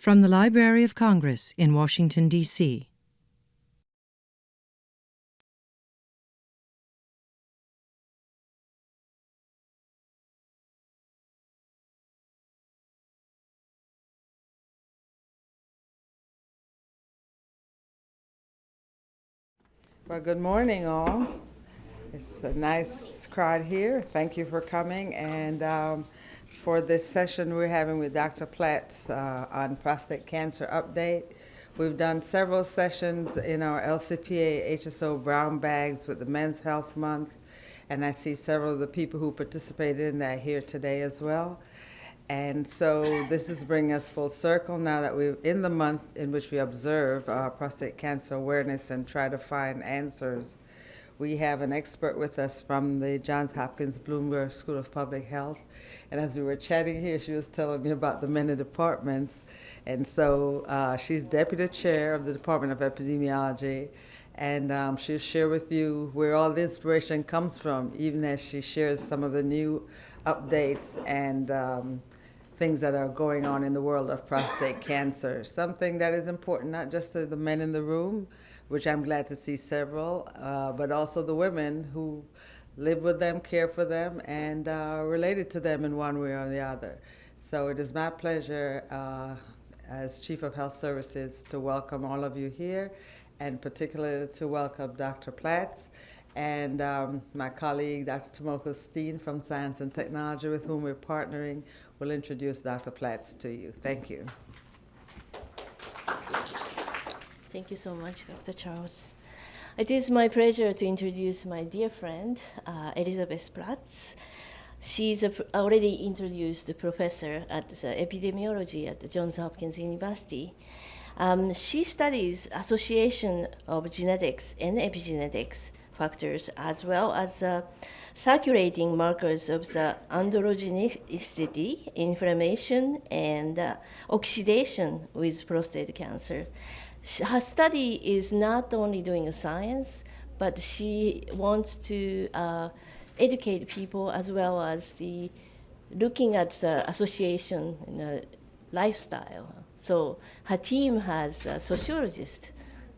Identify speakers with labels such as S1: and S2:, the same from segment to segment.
S1: From the Library of Congress in Washington, D.C.
S2: Well, good morning, all. It's a nice crowd here. Thank you for coming. And for this session we're having with Dr. Platz on prostate cancer update. We've done several sessions in our LCPA HSO brown bags with the Men's Health Month, and I see several of the people who participated in that here today as well. And so this is bringing us full circle now that we're in the month in which we observe prostate cancer awareness and try to find answers. We have an expert with us from the Johns Hopkins Bloomberg School of Public Health. And as we were chatting here, she was telling me about the many departments. And so she's deputy chair of the Department of Epidemiology. And she'll share with you where all the inspiration comes from, even as she shares some of the new updates and things that are going on in the world of prostate cancer. Something that is important, not just to the men in the room, which I'm glad to see several, but also the women who live with them, care for them, and are related to them in one way or the other. So it is my pleasure as Chief of Health Services to welcome all of you here, and particularly to welcome Dr. Platz and my colleague, Dr. Tomoko Steen from Science and Technology, with whom we're partnering, will introduce Dr. Platz to you. Thank you.
S3: Thank you so much, Dr. Charles. It is my pleasure to introduce my dear friend, Elizabeth Platz. She's already introduced the professor at epidemiology at the Johns Hopkins University. She studies association of genetics and epigenetics factors, as well as circulating markers of the androgenicity, inflammation, and oxidation with prostate cancer. Her study is not only doing science, but she wants to educate people as well as looking at the association in a lifestyle. So her team has a sociologist,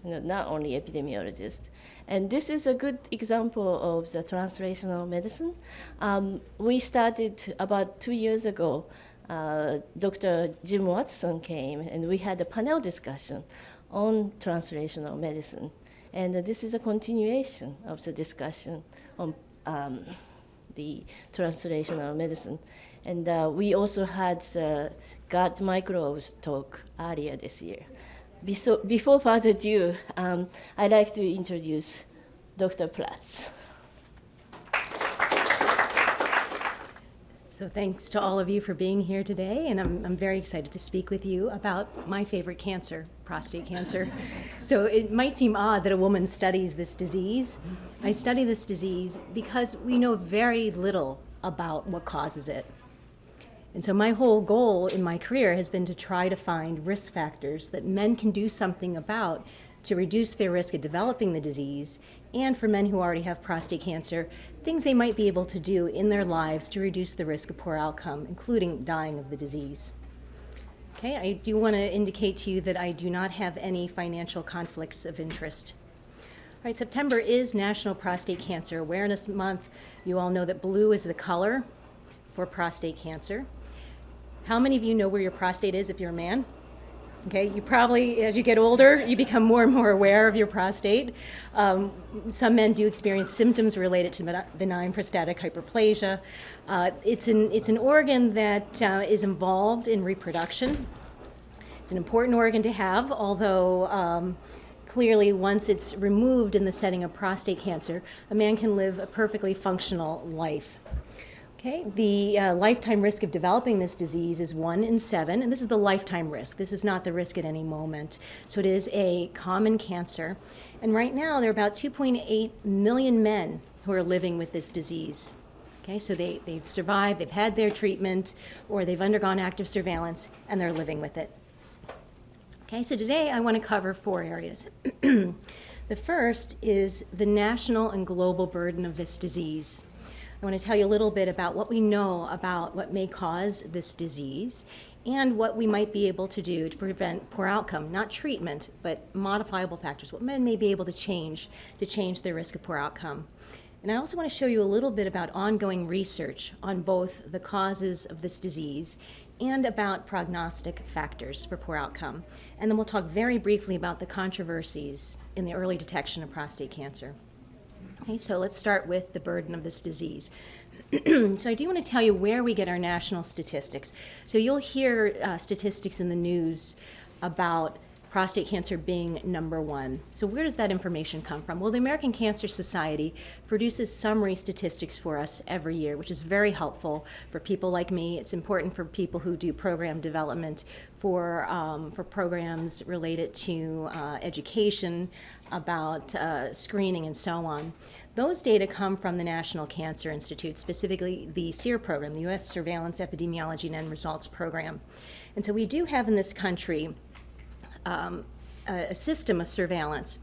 S3: not only epidemiologist. And this is a good example of the translational medicine. We started about 2 years ago. Dr. Jim Watson came, and we had a panel discussion on translational medicine. And this is a continuation of the discussion on the translational medicine. And we also had the gut microbes talk earlier this year. Before further ado, I'd like to introduce Dr. Platz.
S4: So thanks to all of you for being here today, and I'm very excited to speak with you about my favorite cancer, prostate cancer. So it might seem odd that a woman studies this disease. I study this disease because we know very little about what causes it. And so my whole goal in my career has been to try to find risk factors that men can do something about to reduce their risk of developing the disease, and for men who already have prostate cancer, things they might be able to do in their lives to reduce the risk of poor outcome, including dying of the disease. Okay, I do want to indicate to you that I do not have any financial conflicts of interest. All right, September is National Prostate Cancer Awareness Month. You all know that blue is the color for prostate cancer. How many of you know where your prostate is if you're a man? Okay, you probably, as you get older, you become more and more aware of your prostate. Some men do experience symptoms related to benign prostatic hyperplasia. It's an organ that is involved in reproduction. It's an important organ to have, although clearly once it's removed in the setting of prostate cancer, a man can live a perfectly functional life. Okay, the lifetime risk of developing this disease is 1 in 7, and this is the lifetime risk. This is not the risk at any moment. So it is a common cancer. And right now, there are about 2.8 million men who are living with this disease. Okay, so they've survived, they've had their treatment, or they've undergone active surveillance, and they're living with it. Okay, so today I want to cover 4 areas. The first is the national and global burden of this disease. I want to tell you a little bit about what we know about what may cause this disease and what we might be able to do to prevent poor outcome, not treatment, but modifiable factors, what men may be able to change their risk of poor outcome. And I also want to show you a little bit about ongoing research on both the causes of this disease and about prognostic factors for poor outcome. And then we'll talk very briefly about the controversies in the early detection of prostate cancer. Okay, so let's start with the burden of this disease. So I do want to tell you where we get our national statistics. So you'll hear statistics in the news about prostate cancer being number one. So where does that information come from? Well, the American Cancer Society produces summary statistics for us every year, which is very helpful for people like me. It's important for people who do program development, for programs related to education, about screening and so on. Those data come from the National Cancer Institute, specifically the SEER program, the U.S. Surveillance Epidemiology and End Results Program. And so we do have in this country a system of surveillance.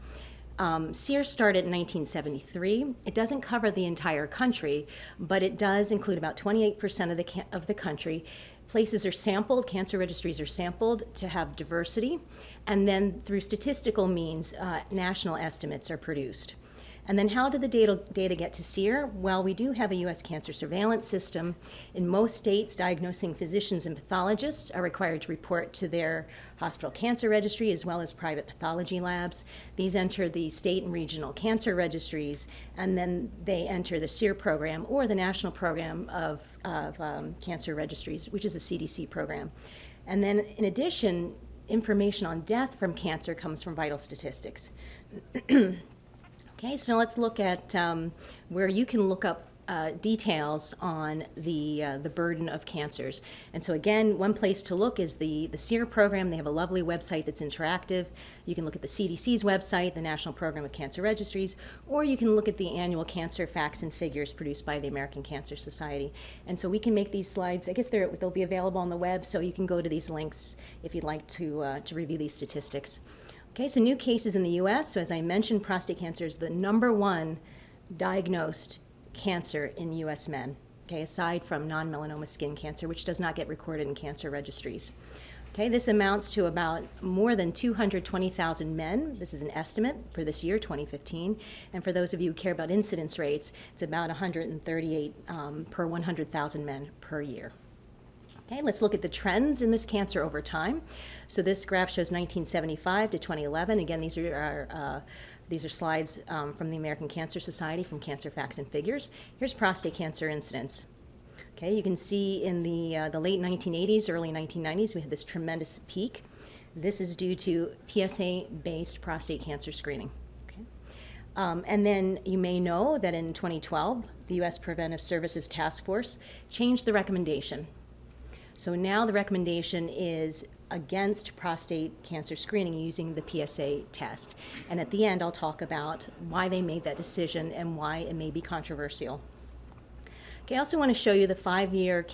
S4: SEER started in 1973. It doesn't cover the entire country, but it does include about 28% of the country. Places are sampled, cancer registries are sampled to have diversity, and then through statistical means, national estimates are produced. And then how did the data get to SEER? Well, we do have a U.S. cancer surveillance system. In most states, diagnosing physicians and pathologists are required to report to their hospital cancer registry as well as private pathology labs. These enter the state and regional cancer registries, and then they enter the SEER program or the National Program of Cancer Registries, which is a CDC program. And then in addition, information on death from cancer comes from vital statistics. Okay, so now let's look at where you can look up details on the burden of cancers. And so again, one place to look is the SEER program. They have a lovely website that's interactive. You can look at the CDC's website, the National Program of Cancer Registries, or you can look at the annual cancer facts and figures produced by the American Cancer Society. And so we can make these slides, I guess they'll be available on the web, so you can go to these links if you'd like to review these statistics. Okay, so new cases in the U.S. So as I mentioned, prostate cancer is the number one diagnosed cancer in U.S. men, okay, aside from non-melanoma skin cancer, which does not get recorded in cancer registries. Okay, this amounts to about more than 220,000 men. This is an estimate for this year, 2015. And for those of you who care about incidence rates, it's about 138 per 100,000 men per year. Okay, let's look at the trends in this cancer over time. So this graph shows 1975 to 2011. Again, these are slides from the American Cancer Society from Cancer Facts and Figures. Here's prostate cancer incidence. Okay, you can see in the late 1980s, early 1990s, we had this tremendous peak. This is due to PSA-based prostate cancer screening. Okay, and then you may know that in 2012, the U.S. Preventive Services Task Force changed the recommendation. So now the recommendation is against prostate cancer screening using the PSA test. And at the end, I'll talk about why they made that decision and why it may be controversial. Okay, I also want to show you the 5-year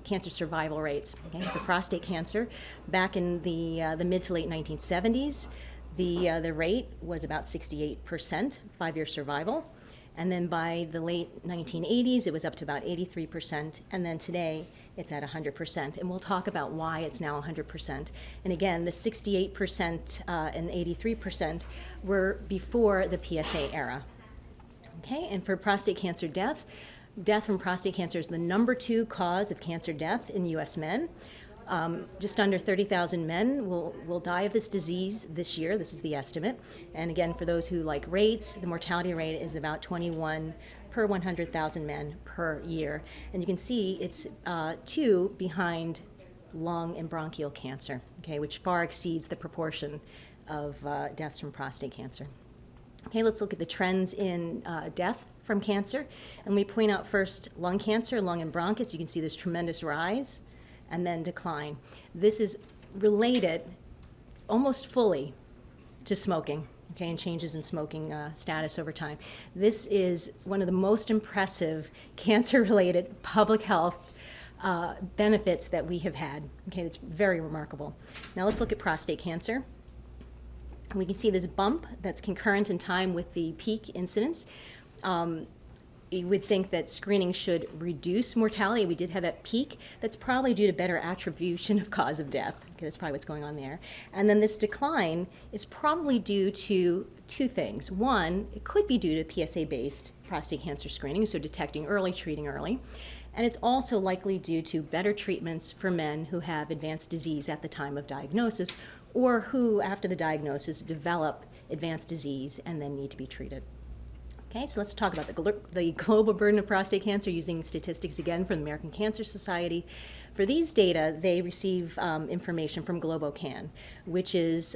S4: cancer survival rates. Okay, so for prostate cancer, back in the mid to late 1970s, the rate was about 68%, 5-year survival. And then by the late 1980s, it was up to about 83%. And then today, it's at 100%. And we'll talk about why it's now 100%. And again, the 68% and 83% were before the PSA era. Okay, and for prostate cancer death from prostate cancer is the number 2 cause of cancer death in U.S. men. Just under 30,000 men will die of this disease this year. This is the estimate. And again, for those who like rates, the mortality rate is about 21 per 100,000 men per year. And you can see it's 2 behind lung and bronchial cancer, okay, which far exceeds the proportion of deaths from prostate cancer. Okay, let's look at the trends in death from cancer. And we point out first lung cancer, lung and bronchus. You can see this tremendous rise and then decline. This is related almost fully to smoking, okay, and changes in smoking status over time. This is one of the most impressive cancer-related public health benefits that we have had. Okay, it's very remarkable. Now let's look at prostate cancer. We can see this bump that's concurrent in time with the peak incidence. you would think that screening should reduce mortality. We did have that peak. That's probably due to better attribution of cause of death. Okay, that's probably what's going on there. And then this decline is probably due to two things. One, it could be due to PSA-based prostate cancer screening, so detecting early, treating early. And it's also likely due to better treatments for men who have advanced disease at the time of diagnosis, or who, after the diagnosis, develop advanced disease and then need to be treated. Okay, so let's talk about the global burden of prostate cancer using statistics again from the American Cancer Society. For these data, they receive information from Globocan, which is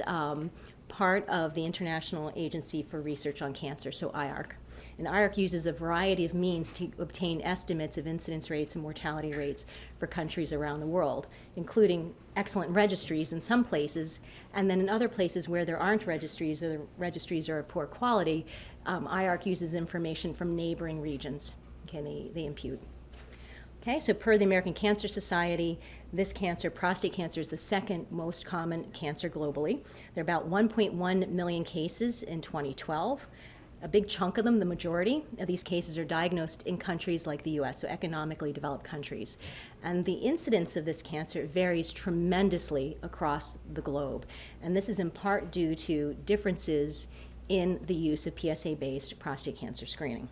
S4: part of the International Agency for Research on Cancer, so IARC. And IARC uses a variety of means to obtain estimates of incidence rates and mortality rates for countries around the world, including excellent registries in some places, and then in other places where there aren't registries or the registries are of poor quality, IARC uses information from neighboring regions. Okay, they impute. Okay, so per the American Cancer Society, this cancer, prostate cancer, is the second most common cancer globally. There are about 1.1 million cases in 2012. A big chunk of them, the majority of these cases, are diagnosed in countries like the US, so economically developed countries. And the incidence of this cancer varies tremendously across the globe. And this is in part due to differences in the use of PSA-based prostate cancer screening.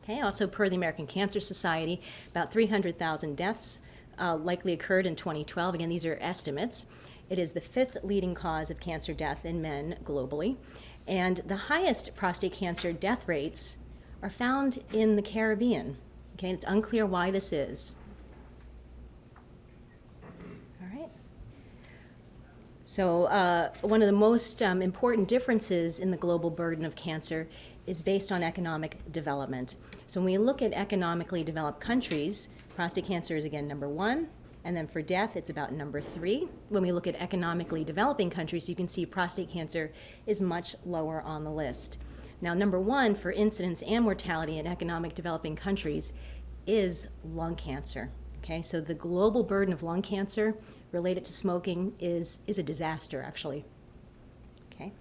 S4: Okay, also per the American Cancer Society, about 300,000 deaths likely occurred in 2012. Again, these are estimates. It is the fifth leading cause of cancer death in men globally. And the highest prostate cancer death rates are found in the Caribbean. Okay, and it's unclear why this is. All right. So one of the most important differences in the global burden of cancer is based on economic development. So when we look at economically developed countries, prostate cancer is again number one. And then for death, it's about number 3. When we look at economically developing countries, you can see prostate cancer is much lower on the list. Now, number 1 for incidence and mortality in economic developing countries is lung cancer. Okay, so the global burden of lung cancer related to smoking is a disaster, actually. Okay.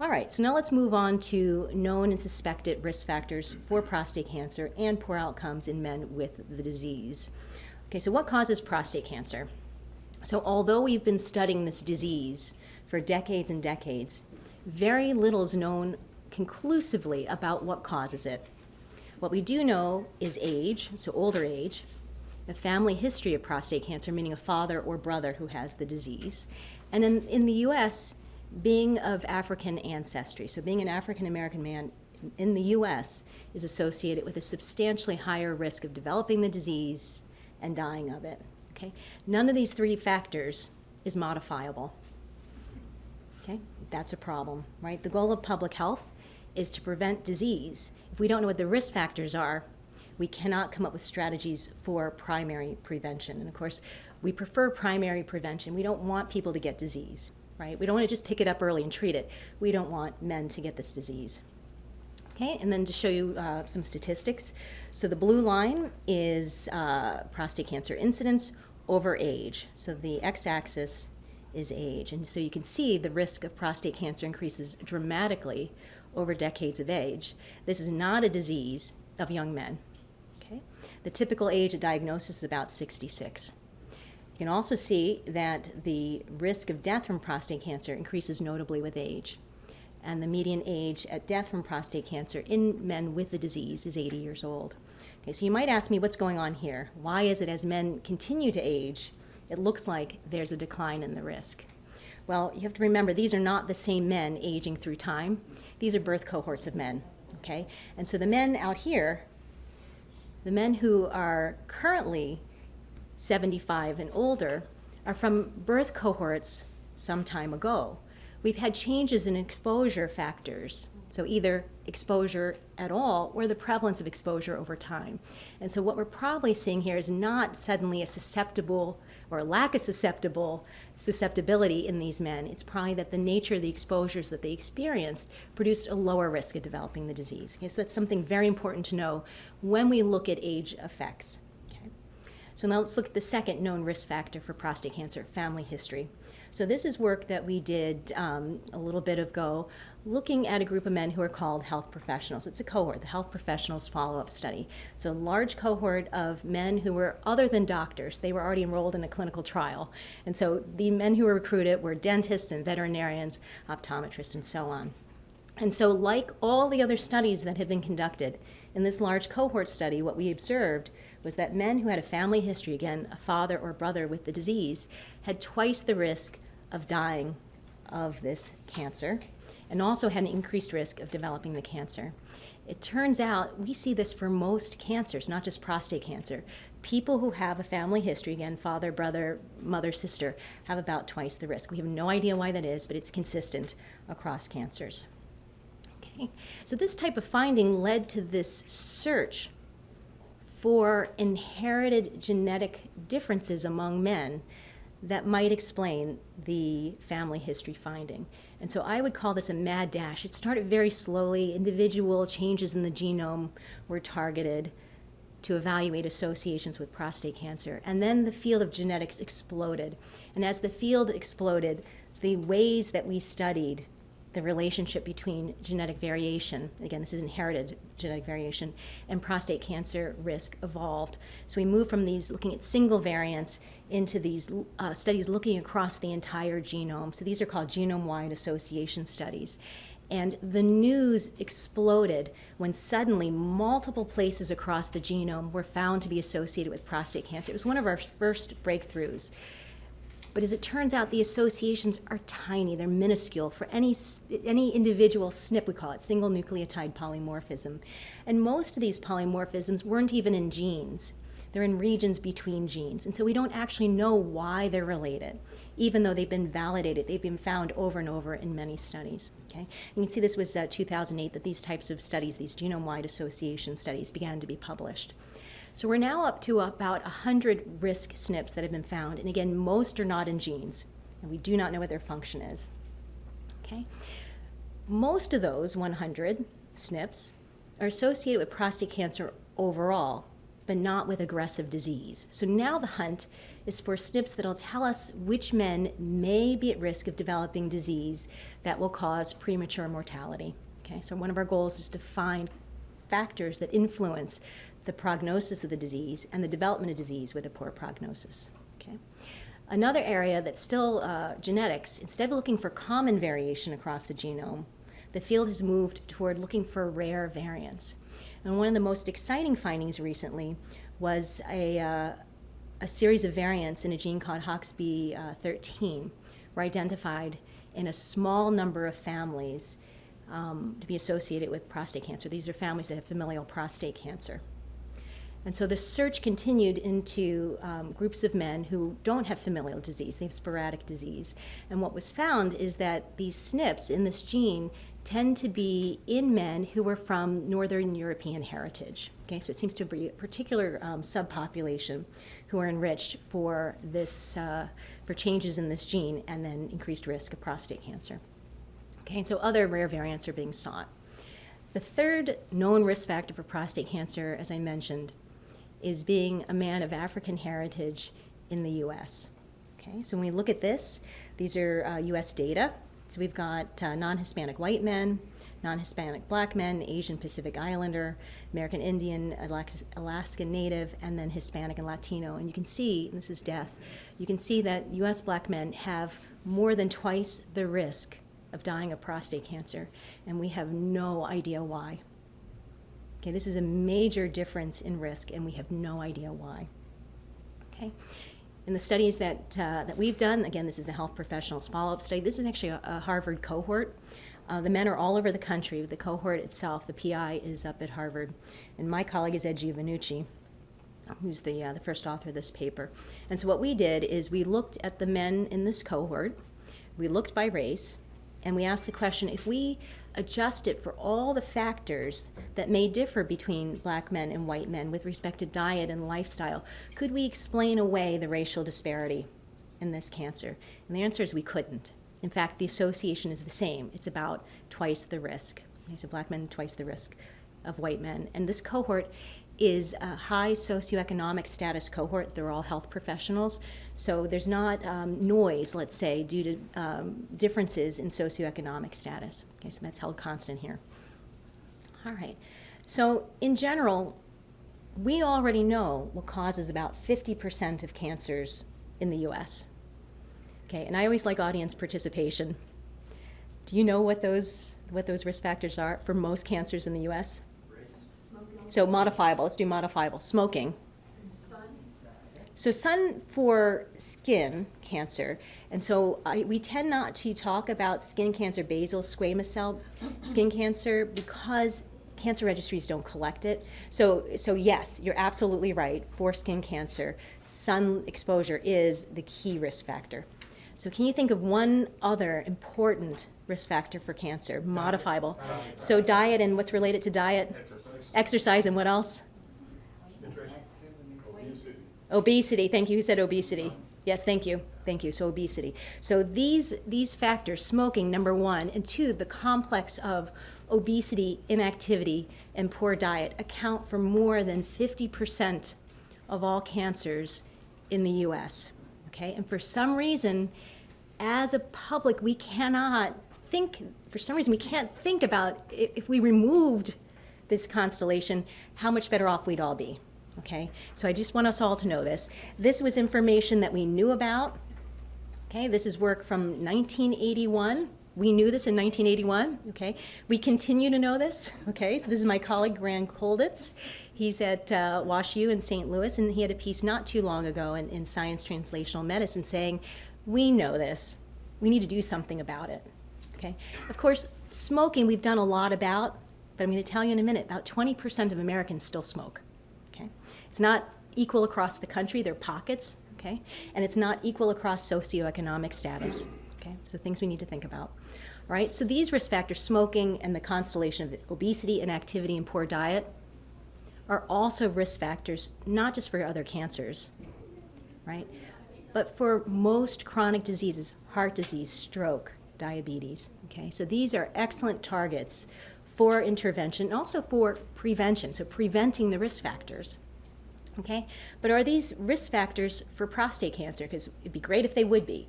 S4: All right, so now let's move on to known and suspected risk factors for prostate cancer and poor outcomes in men with the disease. Okay, so what causes prostate cancer? So although we've been studying this disease for decades and decades, very little is known conclusively about what causes it. What we do know is age, so older age, a family history of prostate cancer, meaning a father or brother who has the disease, and in the US, being of African ancestry. So being an African American man in the US is associated with a substantially higher risk of developing the disease and dying of it. Okay? None of these 3 factors is modifiable. Okay? That's a problem, right? The goal of public health is to prevent disease. If we don't know what the risk factors are, we cannot come up with strategies for primary prevention. And of course, we prefer primary prevention. We don't want people to get disease, right? We don't want to just pick it up early and treat it. We don't want men to get this disease. Okay, and then to show you some statistics. So the blue line is prostate cancer incidence over age. So the x-axis is age. And so you can see the risk of prostate cancer increases dramatically over decades of age. This is not a disease of young men. Okay? The typical age of diagnosis is about 66. You can also see that the risk of death from prostate cancer increases notably with age. And the median age at death from prostate cancer in men with the disease is 80 years old. Okay, so you might ask me, what's going on here? Why is it as men continue to age, it looks like there's a decline in the risk? Well, you have to remember, these are not the same men aging through time. These are birth cohorts of men, okay? And so the men out here, the men who are currently 75 and older, are from birth cohorts some time ago. We've had changes in exposure factors, so either exposure at all or the prevalence of exposure over time. And so what we're probably seeing here is not suddenly a susceptible or lack of susceptibility in these men. It's probably that the nature of the exposures that they experienced produced a lower risk of developing the disease. Okay, so that's something very important to know when we look at age effects. Okay. So now let's look at the second known risk factor for prostate cancer, family history. So this is work that we did a little bit ago, looking at a group of men who are called health professionals. It's a cohort, the health professionals follow-up study. It's a large cohort of men who were other than doctors. They were already enrolled in a clinical trial. And so the men who were recruited were dentists and veterinarians, optometrists, and so on. And so like all the other studies that had been conducted, in this large cohort study, what we observed was that men who had a family history, again, a father or brother with the disease, had twice the risk of dying of this cancer and also had an increased risk of developing the cancer. It turns out we see this for most cancers, not just prostate cancer. People who have a family history, again, father, brother, mother, sister, have about twice the risk. We have no idea why that is, but it's consistent across cancers. Okay. So this type of finding led to this search for inherited genetic differences among men that might explain the family history finding. And so I would call this a mad dash. It started very slowly. Individual changes in the genome were targeted to evaluate associations with prostate cancer. And then the field of genetics exploded. And as the field exploded, the ways that we studied the relationship between genetic variation, again, this is inherited genetic variation, and prostate cancer risk evolved. So we moved from these looking at single variants into these studies looking across the entire genome. So these are called genome-wide association studies. And the news exploded when suddenly multiple places across the genome were found to be associated with prostate cancer. It was one of our first breakthroughs. But as it turns out, the associations are tiny. They're minuscule for any individual SNP, we call it, single nucleotide polymorphism. And most of these polymorphisms weren't even in genes. They're in regions between genes. And so we don't actually know why they're related, even though they've been validated. They've been found over and over in many studies. Okay? You can see this was 2008 that these types of studies, these genome-wide association studies, began to be published. So we're now up to about 100 risk SNPs that have been found. And again, most are not in genes, and we do not know what their function is. Okay? Most of those 100 SNPs are associated with prostate cancer overall, but not with aggressive disease. So now the hunt is for SNPs that will tell us which men may be at risk of developing disease that will cause premature mortality. Okay? So one of our goals is to find factors that influence the prognosis of the disease and the development of disease with a poor prognosis. Okay? Another area that's still genetics, instead of looking for common variation across the genome, the field has moved toward looking for rare variants. And one of the most exciting findings recently was a series of variants in a gene called HOXB13 were identified in a small number of families to be associated with prostate cancer. These are families that have familial prostate cancer. And so the search continued into groups of men who don't have familial disease, they have sporadic disease. And what was found is that these SNPs in this gene tend to be in men who are from Northern European heritage. Okay, so it seems to be a particular subpopulation who are enriched for this, for changes in this gene and then increased risk of prostate cancer. Okay, and so other rare variants are being sought. The third known risk factor for prostate cancer, as I mentioned, is being a man of African heritage in the U.S. Okay, so when we look at this, these are U.S. data. So we've got non-Hispanic white men, non-Hispanic black men, Asian Pacific Islander, American Indian, Alaskan Native, and then Hispanic and Latino. And you can see, and this is death, you can see that U.S. black men have more than twice the risk of dying of prostate cancer, and we have no idea why. Okay, this is a major difference in risk, and we have no idea why. Okay, in the studies that we've done, again, this is the health professionals follow-up study. This is actually a Harvard cohort. The men are all over the country. The cohort itself, the PI, is up at Harvard, and my colleague is Ed Giovannucci, who's the first author of this paper. And so what we did is we looked at the men in this cohort. We looked by race, and we asked the question, if we adjust it for all the factors that may differ between black men and white men with respect to diet and lifestyle, could we explain away the racial disparity in this cancer? And the answer is we couldn't. In fact, the association is the same. It's about twice the risk. So black men, twice the risk of white men. And this cohort is a high socioeconomic status cohort. They're all health professionals. So there's not noise, let's say, due to differences in socioeconomic status. Okay, so that's held constant here. All right. So in general, we already know what causes about 50% of cancers in the U.S. Okay, and I always like audience participation. Do you know what those risk factors are for most cancers in the U.S.? So modifiable, let's do modifiable. Smoking. So sun for skin cancer. And so we tend not to talk about skin cancer, basal squamous cell skin cancer, because cancer registries don't collect it. So yes, you're absolutely right. For skin cancer, sun exposure is the key risk factor. So can you think of one other important risk factor for cancer? Modifiable. So diet, and what's related to diet? Exercise, and what else? Obesity. Thank you. Who said obesity? Yes, thank you. Thank you. So obesity. So these factors, smoking, number one, and two, the complex of obesity, inactivity, and poor diet account for more than 50% of all cancers in the U.S. Okay, and for some reason, as a public, we cannot think. For some reason, we can't think about if we removed this constellation, how much better off we'd all be. Okay, so I just want us all to know this. This was information that we knew about. Okay, this is work from 1981. We knew this in 1981, okay? We continue to know this, okay? So this is my colleague, Grant Kolditz. He's at WashU in St. Louis, and he had a piece not too long ago in Science Translational Medicine saying, we know this. We need to do something about it, okay? Of course, smoking we've done a lot about, but I'm going to tell you in a minute, about 20% of Americans still smoke, okay? It's not equal across the country. There are pockets, okay? And it's not equal across socioeconomic status. Okay, so things we need to think about. All right, so these risk factors, smoking and the constellation of obesity, inactivity, and poor diet, are also risk factors, not just for other cancers, right, but for most chronic diseases, heart disease, stroke, diabetes. Okay, so these are excellent targets for intervention and also for prevention, so preventing the risk factors. Okay, but are these risk factors for prostate cancer? Because it'd be great if they would be.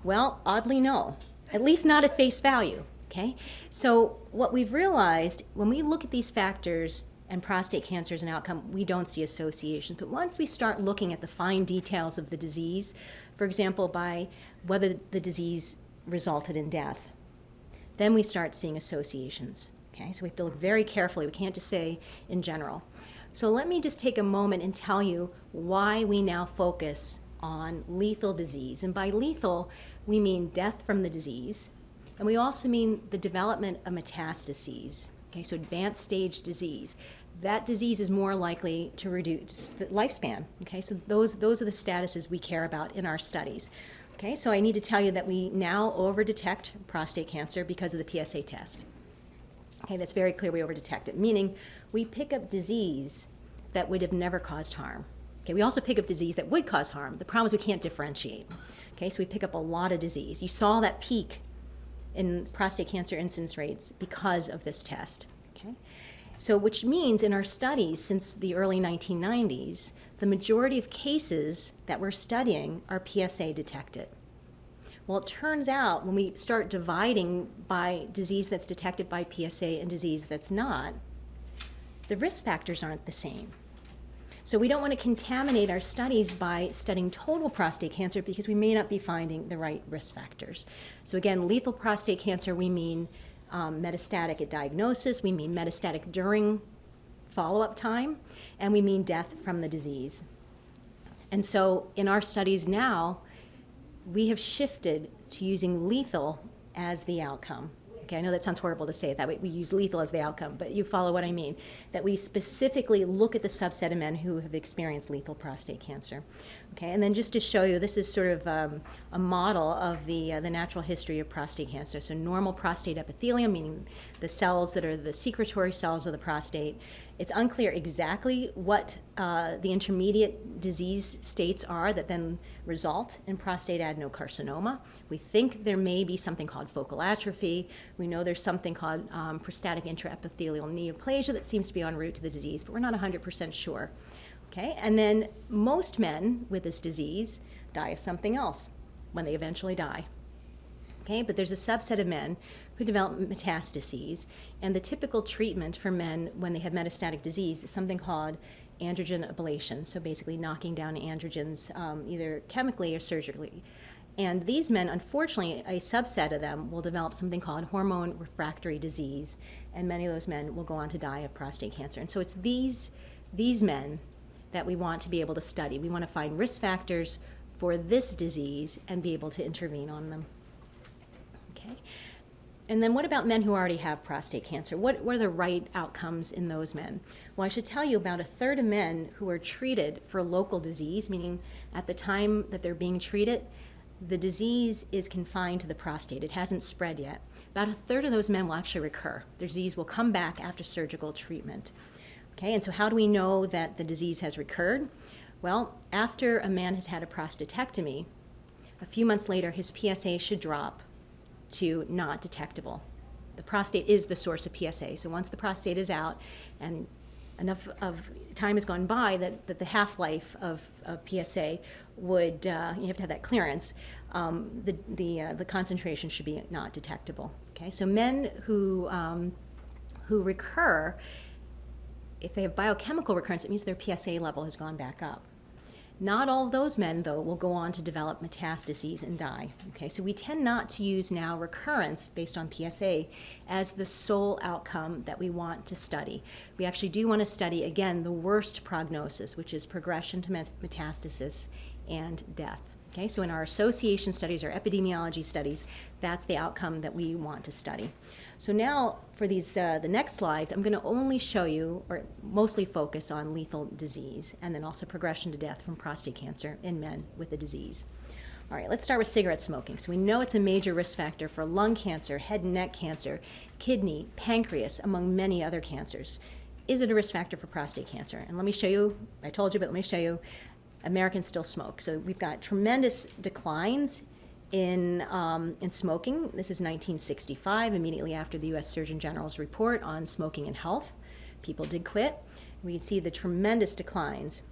S4: Well, oddly, no, at least not at face value, okay? So what we've realized, when we look at these factors and prostate cancer as an outcome, we don't see associations. But once we start looking at the fine details of the disease, for example, by whether the disease resulted in death, then we start seeing associations, okay? So we have to look very carefully. We can't just say in general. So let me just take a moment and tell you why we now focus on lethal disease. And by lethal, we mean death from the disease, and we also mean the development of metastases, okay, so advanced stage disease. That disease is more likely to reduce the lifespan, okay, so those are the statuses we care about in our studies. Okay, so I need to tell you that we now overdetect prostate cancer because of the PSA test. Okay, that's very clear, we overdetect it, meaning we pick up disease that would have never caused harm. Okay, we also pick up disease that would cause harm. The problem is we can't differentiate. Okay, so we pick up a lot of disease. You saw that peak in prostate cancer incidence rates because of this test. Okay, so which means in our studies since the early 1990s, the majority of cases that we're studying are PSA detected. Well, it turns out when we start dividing by disease that's detected by PSA and disease that's not, the risk factors aren't the same. So we don't want to contaminate our studies by studying total prostate cancer because we may not be finding the right risk factors. So again, lethal prostate cancer, we mean metastatic at diagnosis, we mean metastatic during follow-up time, and we mean death from the disease. And so in our studies now, we have shifted to using lethal as the outcome. Okay, I know that sounds horrible to say it that way. We use lethal as the outcome, but you follow what I mean. That we specifically look at the subset of men who have experienced lethal prostate cancer. Okay, and then just to show you, this is sort of a model of the natural history of prostate cancer. So normal prostate epithelium, meaning the cells that are the secretory cells of the prostate, It's unclear exactly what the intermediate disease states are that then result in prostate adenocarcinoma. We think there may be something called focal atrophy. We know there's something called prostatic intraepithelial neoplasia that seems to be en route to the disease, but we're not 100% sure. Okay, and then most men with this disease die of something else when they eventually die. Okay, but there's a subset of men who develop metastases, and the typical treatment for men when they have metastatic disease is something called androgen ablation, so basically knocking down androgens either chemically or surgically. And these men, unfortunately, a subset of them will develop something called hormone refractory disease, and many of those men will go on to die of prostate cancer. And so it's these men that we want to be able to study. We want to find risk factors for this disease and be able to intervene on them. Okay. And then what about men who already have prostate cancer? What are the right outcomes in those men? Well, I should tell you about a third of men who are treated for local disease, meaning at the time that they're being treated, the disease is confined to the prostate. It hasn't spread yet. About a third of those men will actually recur. Their disease will come back after surgical treatment. Okay, and so how do we know that the disease has recurred? Well, after a man has had a prostatectomy, a few months later, his PSA should drop to not detectable. The prostate is the source of PSA, so once the prostate is out and enough of time has gone by that the half-life of PSA would, you have to have that clearance, the concentration should be not detectable. Okay, so men who recur, if they have biochemical recurrence, it means their PSA level has gone back up. Not all of those men, though, will go on to develop metastases and die. Okay, so we tend not to use now recurrence based on PSA as the sole outcome that we want to study. We actually do want to study, again, the worst prognosis, which is progression to metastasis and death. Okay, so in our association studies, our epidemiology studies, that's the outcome that we want to study. So now for these the next slides, I'm going to only show you, or mostly focus on lethal disease, and then also progression to death from prostate cancer in men with the disease. All right, let's start with cigarette smoking. So we know it's a major risk factor for lung cancer, head and neck cancer, kidney, pancreas, among many other cancers. Is it a risk factor for prostate cancer? And let me show you, I told you, but let me show you, Americans still smoke. So we've got tremendous declines in smoking. This is 1965, immediately after the U.S. Surgeon General's report on smoking and health. People did quit. We can see the tremendous declines.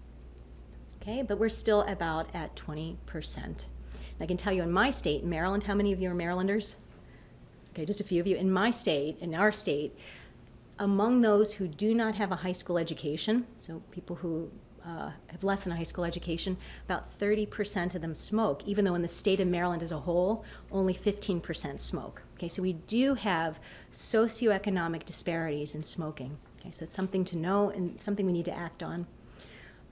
S4: Okay, but we're still about at 20%. And I can tell you in my state, Maryland, how many of you are Marylanders? Okay, just a few of you. In my state, in our state, among those who do not have a high school education, so people who have less than a high school education, about 30% of them smoke, even though in the state of Maryland as a whole, only 15% smoke. Okay, so we do have socioeconomic disparities in smoking. Okay, so it's something to know and something we need to act on.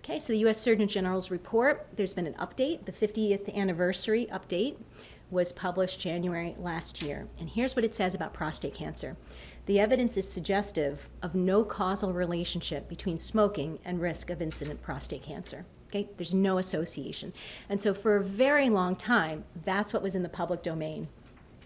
S4: Okay, so the U.S. Surgeon General's report, there's been an update. The 50th anniversary update was published January last year. And here's what it says about prostate cancer. The evidence is suggestive of no causal relationship between smoking and risk of incident prostate cancer. Okay, there's no association. And so for a very long time, that's what was in the public domain.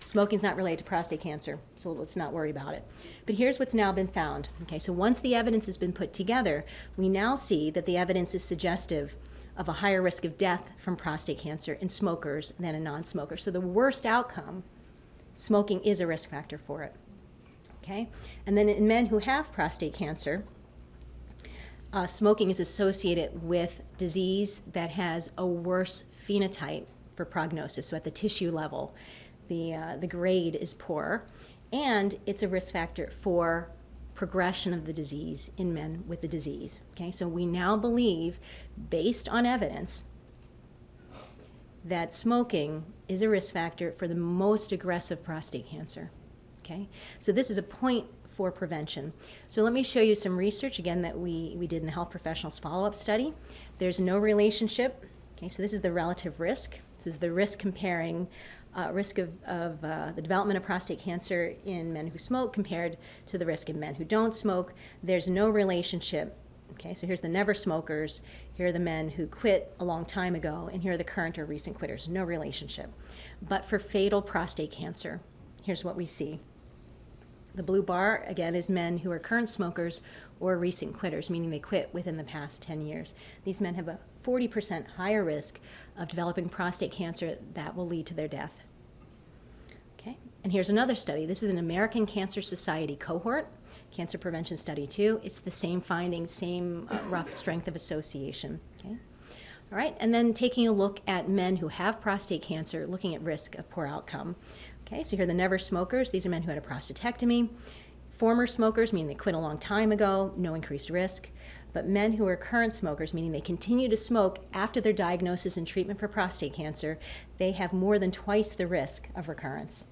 S4: Smoking's not related to prostate cancer, so let's not worry about it. But here's what's now been found. Okay, so once the evidence has been put together, we now see that the evidence is suggestive of a higher risk of death from prostate cancer in smokers than in non-smokers. So the worst outcome, smoking is a risk factor for it. Okay, and then in men who have prostate cancer, smoking is associated with disease that has a worse phenotype for prognosis. So at the tissue level, the grade is poor, and it's a risk factor for progression of the disease in men with the disease. Okay, so we now believe, based on evidence, that smoking is a risk factor for the most aggressive prostate cancer. Okay, so this is a point for prevention. So let me show you some research, again, that we did in the Health Professionals Follow-Up Study. There's no relationship. Okay, so this is the relative risk. This is the risk comparing risk of the development of prostate cancer in men who smoke compared to the risk in men who don't smoke. There's no relationship. Okay, so here's the never smokers. Here are the men who quit a long time ago, and here are the current or recent quitters. No relationship. But for fatal prostate cancer, here's what we see. The blue bar, again, is men who are current smokers or recent quitters, meaning they quit within the past 10 years. These men have a 40% higher risk of developing prostate cancer that will lead to their death. Okay, and here's another study. This is an American Cancer Society cohort, Cancer Prevention Study 2. It's the same findings, same rough strength of association. Okay. All right, and then taking a look at men who have prostate cancer, looking at risk of poor outcome. Okay, so here are the never smokers. These are men who had a prostatectomy. Former smokers, meaning they quit a long time ago, no increased risk. But men who are current smokers, meaning they continue to smoke after their diagnosis and treatment for prostate cancer, they have more than twice the risk of recurrence.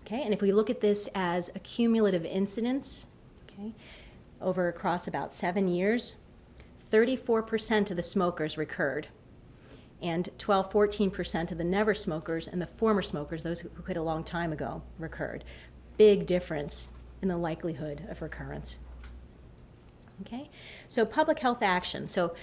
S4: Okay, and if we look at this as a cumulative incidence, okay, over across about 7 years, 34% of the smokers recurred, and 14% of the never smokers and the former smokers, those who quit a long time ago, recurred. Big difference in the likelihood of recurrence. Okay, so public health action. So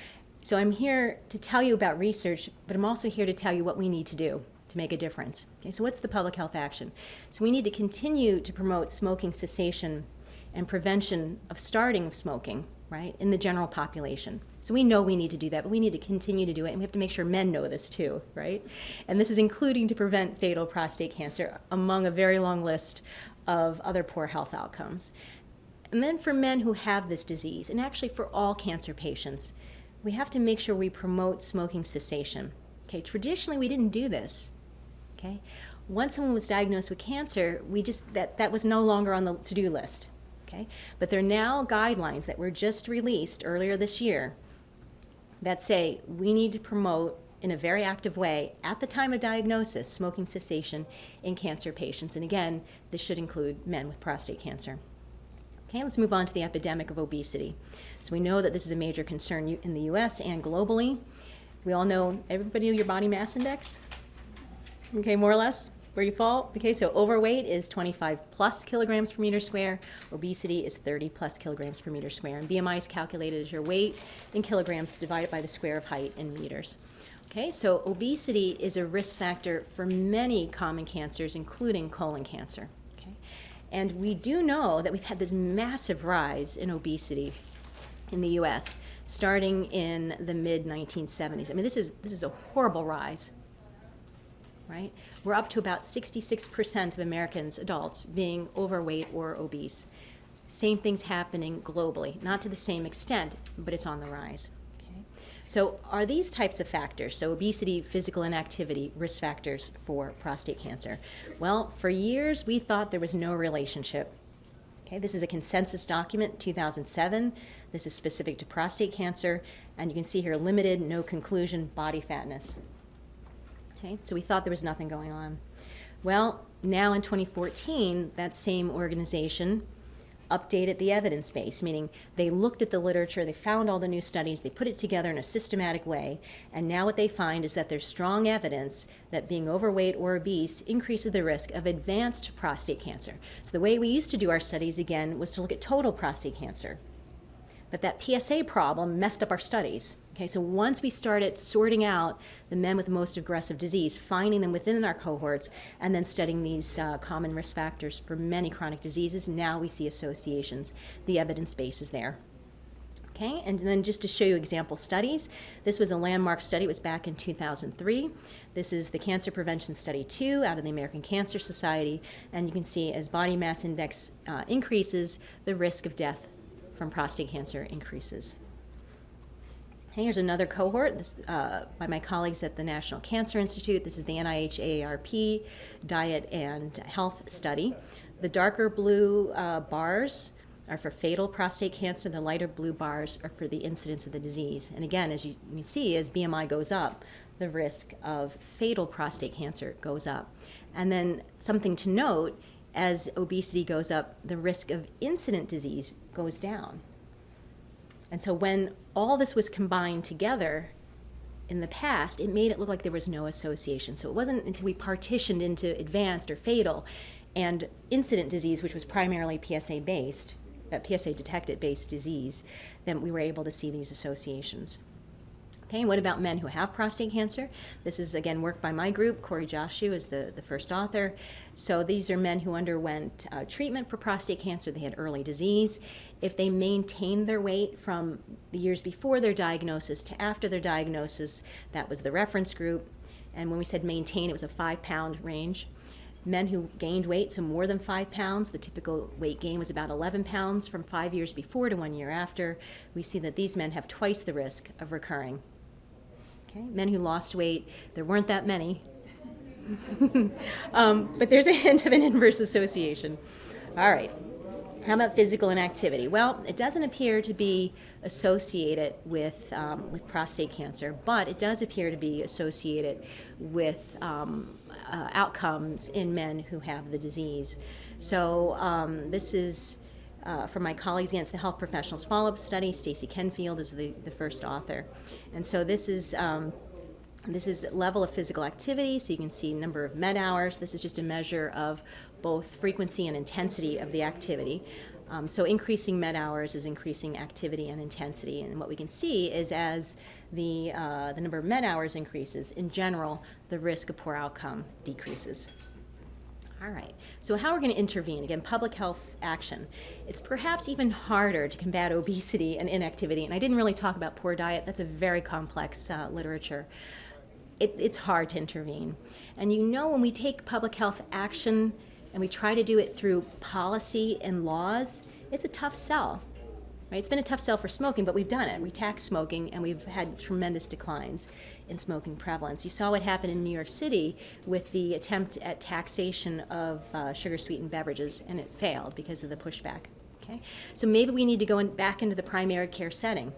S4: I'm here to tell you about research, but I'm also here to tell you what we need to do to make a difference. Okay, so what's the public health action? So we need to continue to promote smoking cessation and prevention of starting of smoking, right, in the general population. So we know we need to do that, but we need to continue to do it, and we have to make sure men know this too, right? And this is including to prevent fatal prostate cancer, among a very long list of other poor health outcomes. And then for men who have this disease, and actually for all cancer patients, we have to make sure we promote smoking cessation. Okay, traditionally we didn't do this. Okay, once someone was diagnosed with cancer, that was no longer on the to-do list. Okay, but there are now guidelines that were just released earlier this year that say we need to promote in a very active way at the time of diagnosis smoking cessation in cancer patients. And again, this should include men with prostate cancer. Okay, let's move on to the epidemic of obesity. So we know that this is a major concern in the US and globally. We all know, everybody know your body mass index? Okay, more or less where you fall. Okay, so overweight is 25 plus kilograms per meter square. Obesity is 30 plus kilograms per meter square. And BMI is calculated as your weight in kilograms divided by the square of height in meters. Okay, so obesity is a risk factor for many common cancers, including colon cancer. Okay, and we do know that we've had this massive rise in obesity in the U.S. starting in the mid-1970s. I mean, this is a horrible rise, right? We're up to about 66% of Americans, adults, being overweight or obese. Same thing's happening globally, not to the same extent, but it's on the rise. Okay? So are these types of factors, so obesity, physical inactivity, risk factors for prostate cancer? Well, for years we thought there was no relationship. Okay, this is a consensus document, 2007. This is specific to prostate cancer, and you can see here limited, no conclusion, body fatness. Okay, so we thought there was nothing going on. Well, now in 2014, that same organization updated the evidence base, meaning they looked at the literature, they found all the new studies, they put it together in a systematic way, and now what they find is that there's strong evidence that being overweight or obese increases the risk of advanced prostate cancer. So the way we used to do our studies, again, was to look at total prostate cancer. But that PSA problem messed up our studies. Okay, so once we started sorting out the men with the most aggressive disease, finding them within our cohorts, and then studying these common risk factors for many chronic diseases, now we see associations. The evidence base is there. Okay, and then just to show you example studies, this was a landmark study. It was back in 2003. This is the Cancer Prevention Study 2 out of the American Cancer Society, and you can see as body mass index increases, the risk of death from prostate cancer increases. Okay, here's another cohort this, by my colleagues at the National Cancer Institute. This is the NIH-AARP Diet and Health Study. The darker blue bars are for fatal prostate cancer. The lighter blue bars are for the incidence of the disease. And again, as you can see, as BMI goes up, the risk of fatal prostate cancer goes up. And then something to note, as obesity goes up, the risk of incident disease goes down. And so when all this was combined together in the past, it made it look like there was no association. So it wasn't until we partitioned into advanced or fatal and incident disease, which was primarily PSA-based, PSA-detected based disease, then we were able to see these associations. Okay, and what about men who have prostate cancer? This is, again, work by my group. Corey Joshu is the first author. So these are men who underwent treatment for prostate cancer. They had early disease. If they maintained their weight from the years before their diagnosis to after their diagnosis, that was the reference group. And when we said maintain, it was a 5-pound range. Men who gained weight, so more than 5 pounds, the typical weight gain was about 11 pounds from 5 years before to 1 year after. We see that these men have twice the risk of recurring. Okay. Men who lost weight, there weren't that many, but there's a hint of an inverse association. All right. How about physical inactivity? Well, it doesn't appear to be associated with prostate cancer, but it does appear to be associated with outcomes in men who have the disease. So this is from my colleagues against the Health Professionals Follow-Up Study. Stacy Kenfield is the first author. And so this is level of physical activity, so you can see number of med hours. This is just a measure of both frequency and intensity of the activity. So increasing med hours is increasing activity and intensity. And what we can see is as the number of med hours increases, in general, the risk of poor outcome decreases. All right, so how we're going to intervene? Again, public health action. It's perhaps even harder to combat obesity and inactivity, and I didn't really talk about poor diet. That's a very complex literature. It's hard to intervene. And you know, when we take public health action and we try to do it through policy and laws, it's a tough sell. Right? It's been a tough sell for smoking, but we've done it. We taxed smoking, and we've had tremendous declines in smoking prevalence. You saw what happened in New York City with the attempt at taxation of sugar-sweetened beverages, and it failed because of the pushback. Okay? So maybe we need to go back into the primary care setting.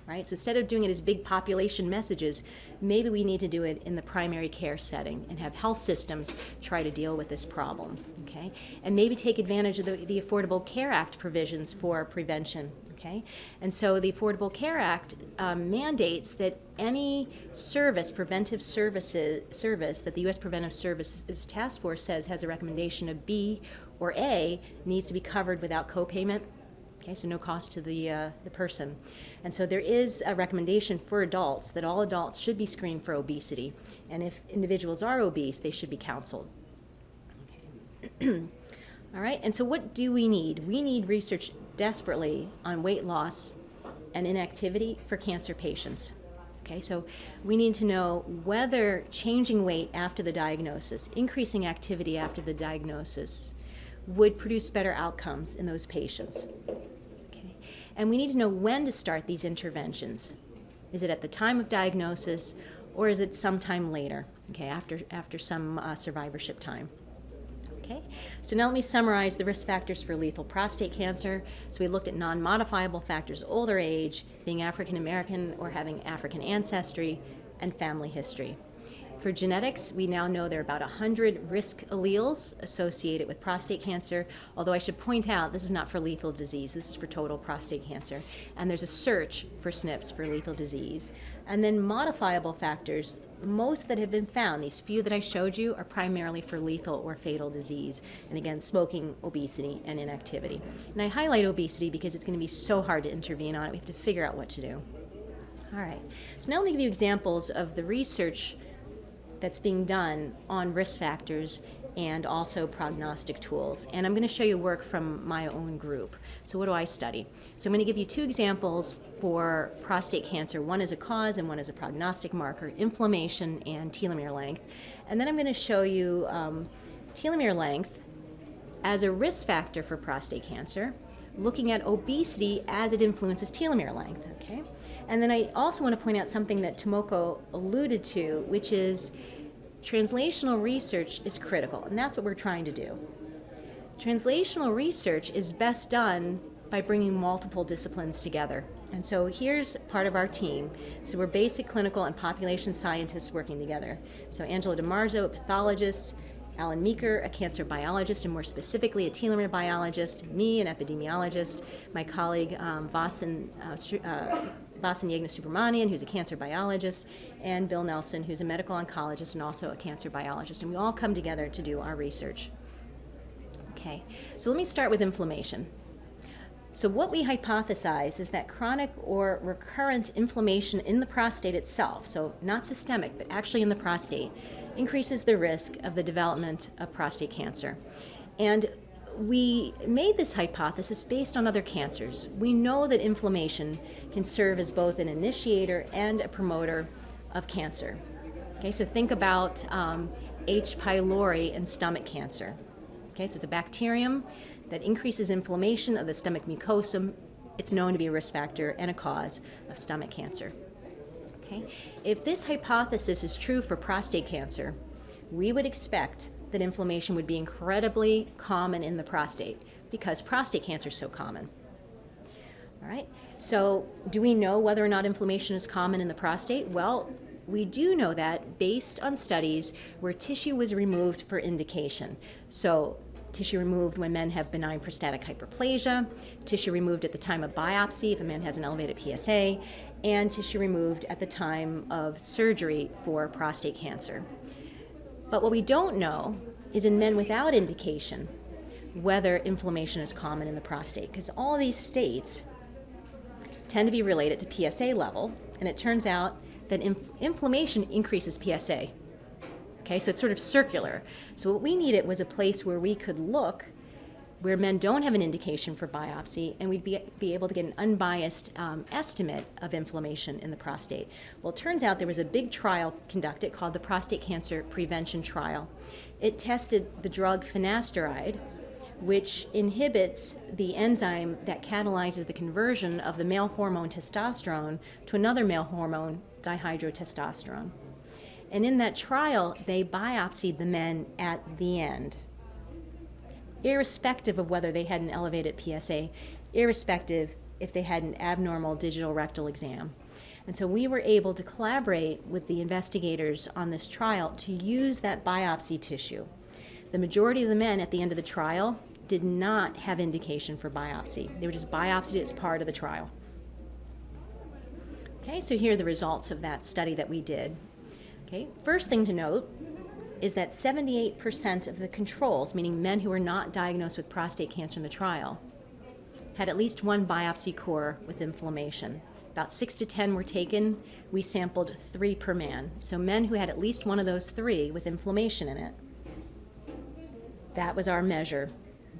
S4: Right? So instead of doing it as big population messages, maybe we need to do it in the primary care setting and have health systems try to deal with this problem. Okay? And maybe take advantage of the Affordable Care Act provisions for prevention. Okay? And so the Affordable Care Act mandates that any preventive service that the U.S. Preventive Services Task Force says has a recommendation of B or A needs to be covered without copayment. Okay, so no cost to the person. And so there is a recommendation for adults that all adults should be screened for obesity. And if individuals are obese, they should be counseled. Okay. All right, and so what do we need? We need research desperately on weight loss and inactivity for cancer patients. Okay, so we need to know whether changing weight after the diagnosis, increasing activity after the diagnosis, would produce better outcomes in those patients. Okay. And we need to know when to start these interventions. Is it at the time of diagnosis, or is it sometime later, okay, after some survivorship time? Okay. So now let me summarize the risk factors for lethal prostate cancer. So we looked at non-modifiable factors: older age, being African American or having African ancestry, and family history. For genetics, we now know there are about 100 risk alleles associated with prostate cancer, although I should point out this is not for lethal disease, this is for total prostate cancer. And there's a search for SNPs for lethal disease. And then modifiable factors, most that have been found, these few that I showed you, are primarily for lethal or fatal disease. And again, smoking, obesity, and inactivity. And I highlight obesity because it's going to be so hard to intervene on it. We have to figure out what to do. All right, so now let me give you examples of the research that's being done on risk factors and also prognostic tools. And I'm going to show you work from my own group. So what do I study? So I'm going to give you two examples for prostate cancer. One is a cause and one is a prognostic marker: inflammation and telomere length. And then I'm going to show you telomere length as a risk factor for prostate cancer, looking at obesity as it influences telomere length. Okay? And then I also want to point out something that Tomoko alluded to, which is translational research is critical, and that's what we're trying to do. Translational research is best done by bringing multiple disciplines together. And so here's part of our team. So we're basic clinical and population scientists working together. So Angela DiMarzo, a pathologist; Alan Meeker, a cancer biologist, and more specifically a telomere biologist; me, an epidemiologist; my colleague Vasan Yagna-Subramanian, who's a cancer biologist; and Bill Nelson, who's a medical oncologist and also a cancer biologist. And we all come together to do our research. Okay, so let me start with inflammation. So what we hypothesize is that chronic or recurrent inflammation in the prostate itself, so not systemic, but actually in the prostate, increases the risk of the development of prostate cancer. And we made this hypothesis based on other cancers. We know that inflammation can serve as both an initiator and a promoter of cancer. Okay, so think about H. pylori and stomach cancer. Okay, so it's a bacterium that increases inflammation of the stomach mucosum. It's known to be a risk factor and a cause of stomach cancer. Okay, if this hypothesis is true for prostate cancer, we would expect that inflammation would be incredibly common in the prostate because prostate cancer is so common. All right, so do we know whether or not inflammation is common in the prostate? Well, we do know that based on studies where tissue was removed for indication. So tissue removed when men have benign prostatic hyperplasia, tissue removed at the time of biopsy if a man has an elevated PSA, and tissue removed at the time of surgery for prostate cancer. But what we don't know is in men without indication whether inflammation is common in the prostate, because all of these states tend to be related to PSA level, and it turns out that inflammation increases PSA. Okay, so it's sort of circular. So what we needed was a place where we could look where men don't have an indication for biopsy, and we'd be able to get an unbiased estimate of inflammation in the prostate. Well, it turns out there was a big trial conducted called the Prostate Cancer Prevention Trial. It tested the drug finasteride, which inhibits the enzyme that catalyzes the conversion of the male hormone testosterone to another male hormone, dihydrotestosterone. And in that trial, they biopsied the men at the end, irrespective of whether they had an elevated PSA, irrespective if they had an abnormal digital rectal exam. And so we were able to collaborate with the investigators on this trial to use that biopsy tissue. The majority of the men at the end of the trial did not have indication for biopsy. They were just biopsied as part of the trial. Okay, so here are the results of that study that we did. Okay, first thing to note is that 78% of the controls, meaning men who were not diagnosed with prostate cancer in the trial, had at least one biopsy core with inflammation. About 6 to 10 were taken. We sampled 3 per man. So men who had at least one of those 3 with inflammation in it. That was our measure.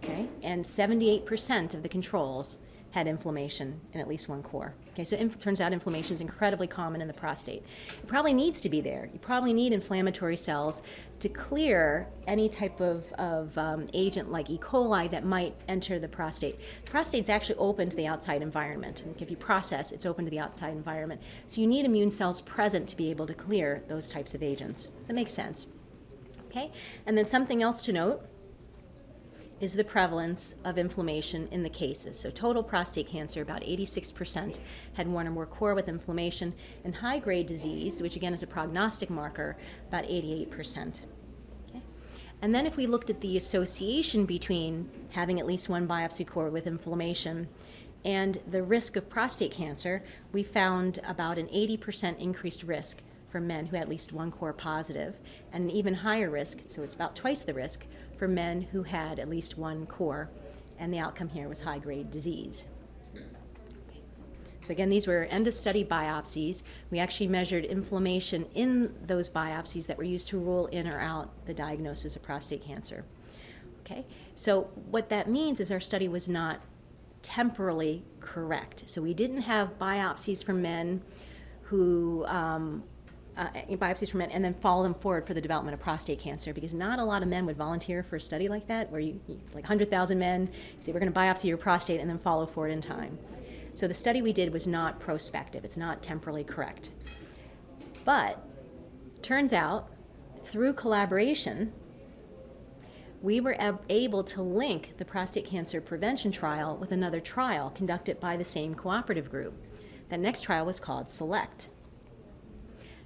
S4: Okay, and 78% of the controls had inflammation in at least one core. Okay, so it turns out inflammation is incredibly common in the prostate. It probably needs to be there. You probably need inflammatory cells to clear any type of agent like E. coli that might enter the prostate. The prostate's actually open to the outside environment. And if you process, it's open to the outside environment. So you need immune cells present to be able to clear those types of agents. Does that make sense? Okay, and then something else to note is the prevalence of inflammation in the cases. So total prostate cancer, about 86% had one or more core with inflammation, and high-grade disease, which again is a prognostic marker, about 88%. Okay? And then if we looked at the association between having at least one biopsy core with inflammation and the risk of prostate cancer, we found about an 80% increased risk for men who had at least one core positive, and an even higher risk, so it's about twice the risk, for men who had at least one core, and the outcome here was high-grade disease. Okay. So again, these were end-of-study biopsies. We actually measured inflammation in those biopsies that were used to rule in or out the diagnosis of prostate cancer. Okay. So what that means is our study was not temporally correct. So we didn't have biopsies from men who and then follow them forward for the development of prostate cancer, because not a lot of men would volunteer for a study like that, where you like 100,000 men, say we're going to biopsy your prostate and then follow forward in time. So the study we did was not prospective. It's not temporally correct. But turns out, through collaboration, we were able to link the prostate cancer prevention trial with another trial conducted by the same cooperative group. That next trial was called SELECT.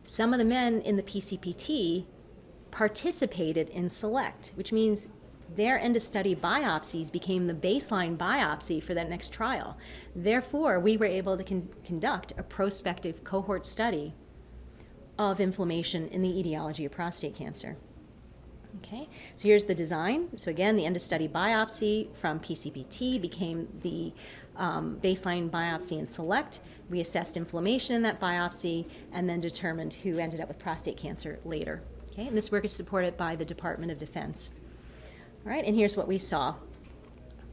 S4: Some of the men in the PCPT participated in SELECT, which means their end-of-study biopsies became the baseline biopsy for that next trial. Therefore, we were able to conduct a prospective cohort study of inflammation in the etiology of prostate cancer. Okay, so here's the design. So again, the end-of-study biopsy from PCPT became the baseline biopsy and select. We assessed inflammation in that biopsy and then determined who ended up with prostate cancer later. Okay, and this work is supported by the Department of Defense. All right, and here's what we saw.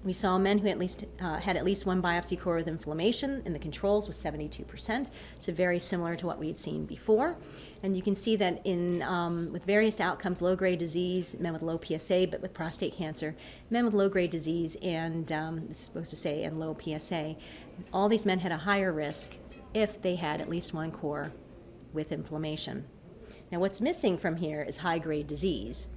S4: We saw men who had at least one biopsy core with inflammation, and the controls was 72%, so very similar to what we had seen before. And you can see that with various outcomes, low-grade disease, men with low PSA, but with prostate cancer, men with low-grade disease and, this is supposed to say, and low PSA, all these men had a higher risk if they had at least one core with inflammation. Now, what's missing from here is high-grade disease,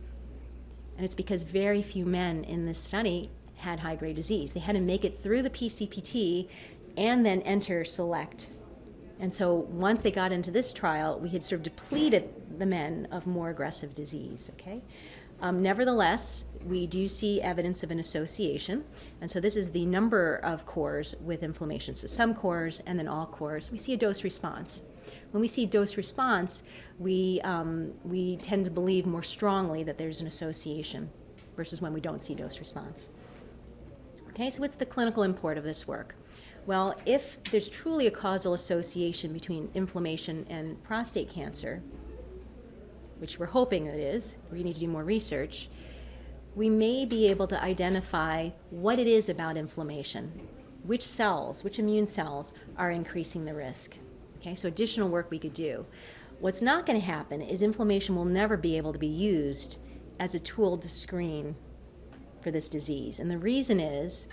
S4: and it's because very few men in this study had high-grade disease. They had to make it through the PCPT and then enter select. And so once they got into this trial, we had sort of depleted the men of more aggressive disease, okay? Nevertheless, we do see evidence of an association. And so this is the number of cores with inflammation. So some cores and then all cores. We see a dose response. When we see dose response, we tend to believe more strongly that there's an association versus when we don't see dose response. Okay, so what's the clinical import of this work? Well, if there's truly a causal association between inflammation and prostate cancer, which we're hoping it is, we need to do more research, we may be able to identify what it is about inflammation, which cells, which immune cells are increasing the risk. Okay, so additional work we could do. What's not going to happen is inflammation will never be able to be used as a tool to screen for this disease. And the reason is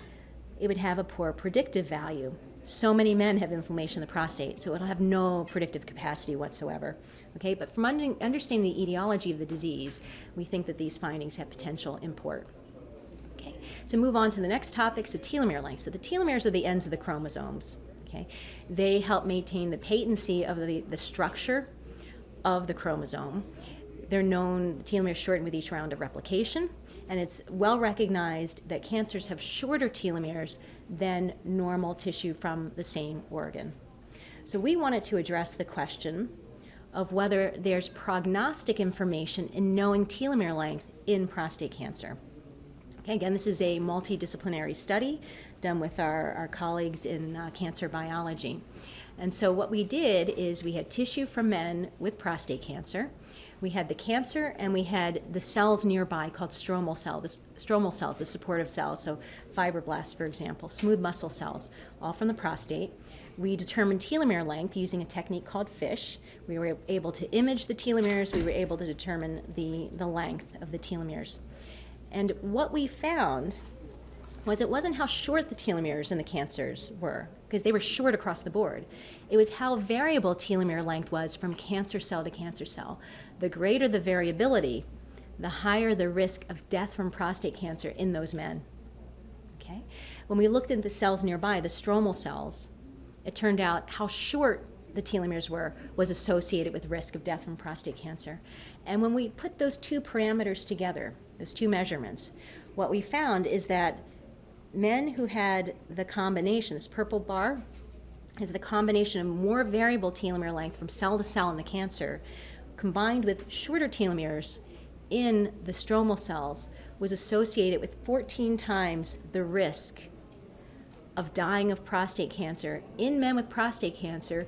S4: it would have a poor predictive value. So many men have inflammation in the prostate, so it'll have no predictive capacity whatsoever. Okay, but from understanding the etiology of the disease, we think that these findings have potential import. Okay, so move on to the next topic, so telomere length. So the telomeres are the ends of the chromosomes. Okay, they help maintain the patency of the structure of the chromosome. They're known, telomeres shorten with each round of replication, and it's well recognized that cancers have shorter telomeres than normal tissue from the same organ. So we wanted to address the question of whether there's prognostic information in knowing telomere length in prostate cancer. Okay, again, this is a multidisciplinary study done with our colleagues in cancer biology. And so what we did is we had tissue from men with prostate cancer. We had the cancer, and we had the cells nearby called stromal cells, the supportive cells, so fibroblasts, for example, smooth muscle cells, all from the prostate. We determined telomere length using a technique called FISH. We were able to image the telomeres. We were able to determine the length of the telomeres. And what we found was it wasn't how short the telomeres in the cancers were, because they were short across the board. It was how variable telomere length was from cancer cell to cancer cell. The greater the variability, the higher the risk of death from prostate cancer in those men. Okay? When we looked at the cells nearby, the stromal cells, it turned out how short the telomeres were was associated with risk of death from prostate cancer. And when we put those two parameters together, those two measurements, what we found is that men who had the combination, this purple bar, is the combination of more variable telomere length from cell to cell in the cancer, combined with shorter telomeres in the stromal cells, was associated with 14 times the risk of dying of prostate cancer in men with prostate cancer,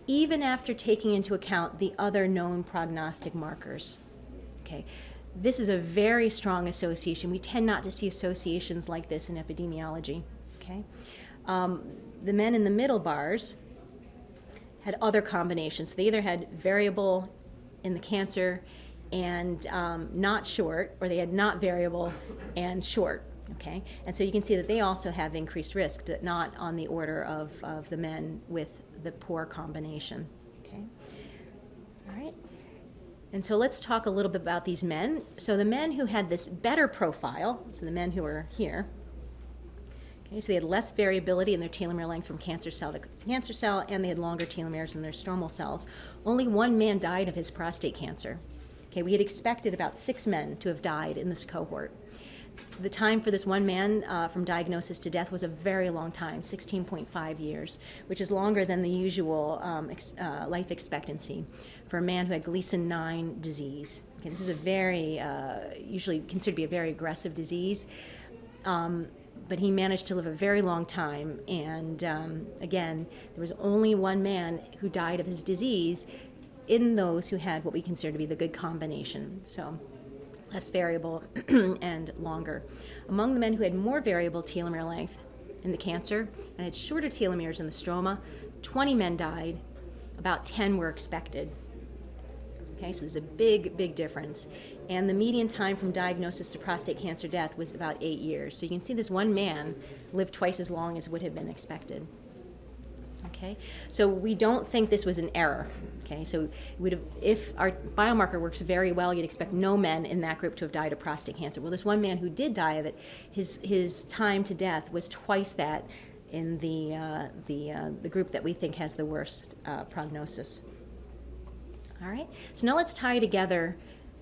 S4: even after taking into account the other known prognostic markers. Okay. This is a very strong association. We tend not to see associations like this in epidemiology. Okay? The men in the middle bars had other combinations. They either had variable in the cancer and not short, or they had not variable and short. Okay? And so you can see that they also have increased risk, but not on the order of the men with the poor combination. Okay? All right. And so let's talk a little bit about these men. So the men who had this better profile, so the men who are here, okay, so they had less variability in their telomere length from cancer cell to cancer cell, and they had longer telomeres in their stromal cells. Only one man died of his prostate cancer. Okay, we had expected about 6 men to have died in this cohort. The time for this one man from diagnosis to death was a very long time, 16.5 years, which is longer than the usual life expectancy for a man who had Gleason 9 disease. Okay, this is a very, usually considered to be a very aggressive disease. but he managed to live a very long time. And again, there was only one man who died of his disease in those who had what we consider to be the good combination. So less variable and longer. Among the men who had more variable telomere length in the cancer and had shorter telomeres in the stroma, 20 men died, about 10 were expected. Okay, so there's a big, big difference. And the median time from diagnosis to prostate cancer death was about 8 years. So you can see this one man lived twice as long as would have been expected. Okay, so we don't think this was an error. Okay, so if our biomarker works very well, you'd expect no men in that group to have died of prostate cancer. Well, this one man who did die of it, his time to death was twice that in the group that we think has the worst prognosis. All right, so now let's tie together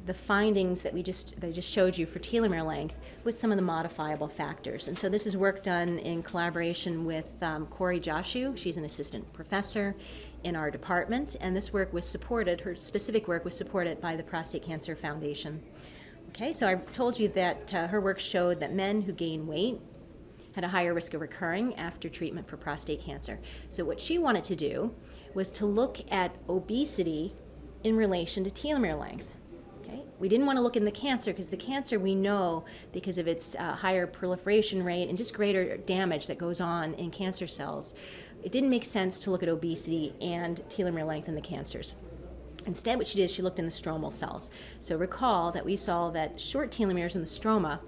S4: the findings that I just showed you for telomere length with some of the modifiable factors. And so this is work done in collaboration with Corey Joshu. She's an assistant professor in our department, and this work was supported, her specific work was supported by the Prostate Cancer Foundation. Okay, so I told you that her work showed that men who gain weight had a higher risk of recurring after treatment for prostate cancer. So what she wanted to do was to look at obesity in relation to telomere length. We didn't want to look in the cancer because the cancer we know because of its higher proliferation rate and just greater damage that goes on in cancer cells. It didn't make sense to look at obesity and telomere length in the cancers. Instead, what she did is she looked in the stromal cells. So recall that we saw that short telomeres in the stroma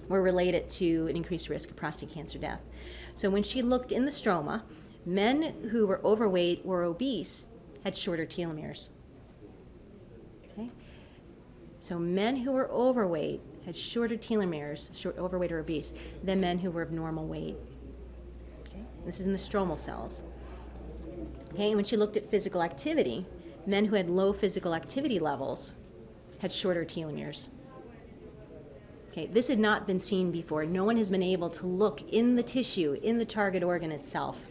S4: were related to an increased risk of prostate cancer death. So when she looked in the stroma, men who were overweight or obese had shorter telomeres. So men who were overweight had shorter telomeres, overweight or obese, than men who were of normal weight. Okay? This is in the stromal cells. Okay, and when she looked at physical activity, men who had low physical activity levels had shorter telomeres. Okay, this had not been seen before. No one has been able to look in the tissue, in the target organ itself.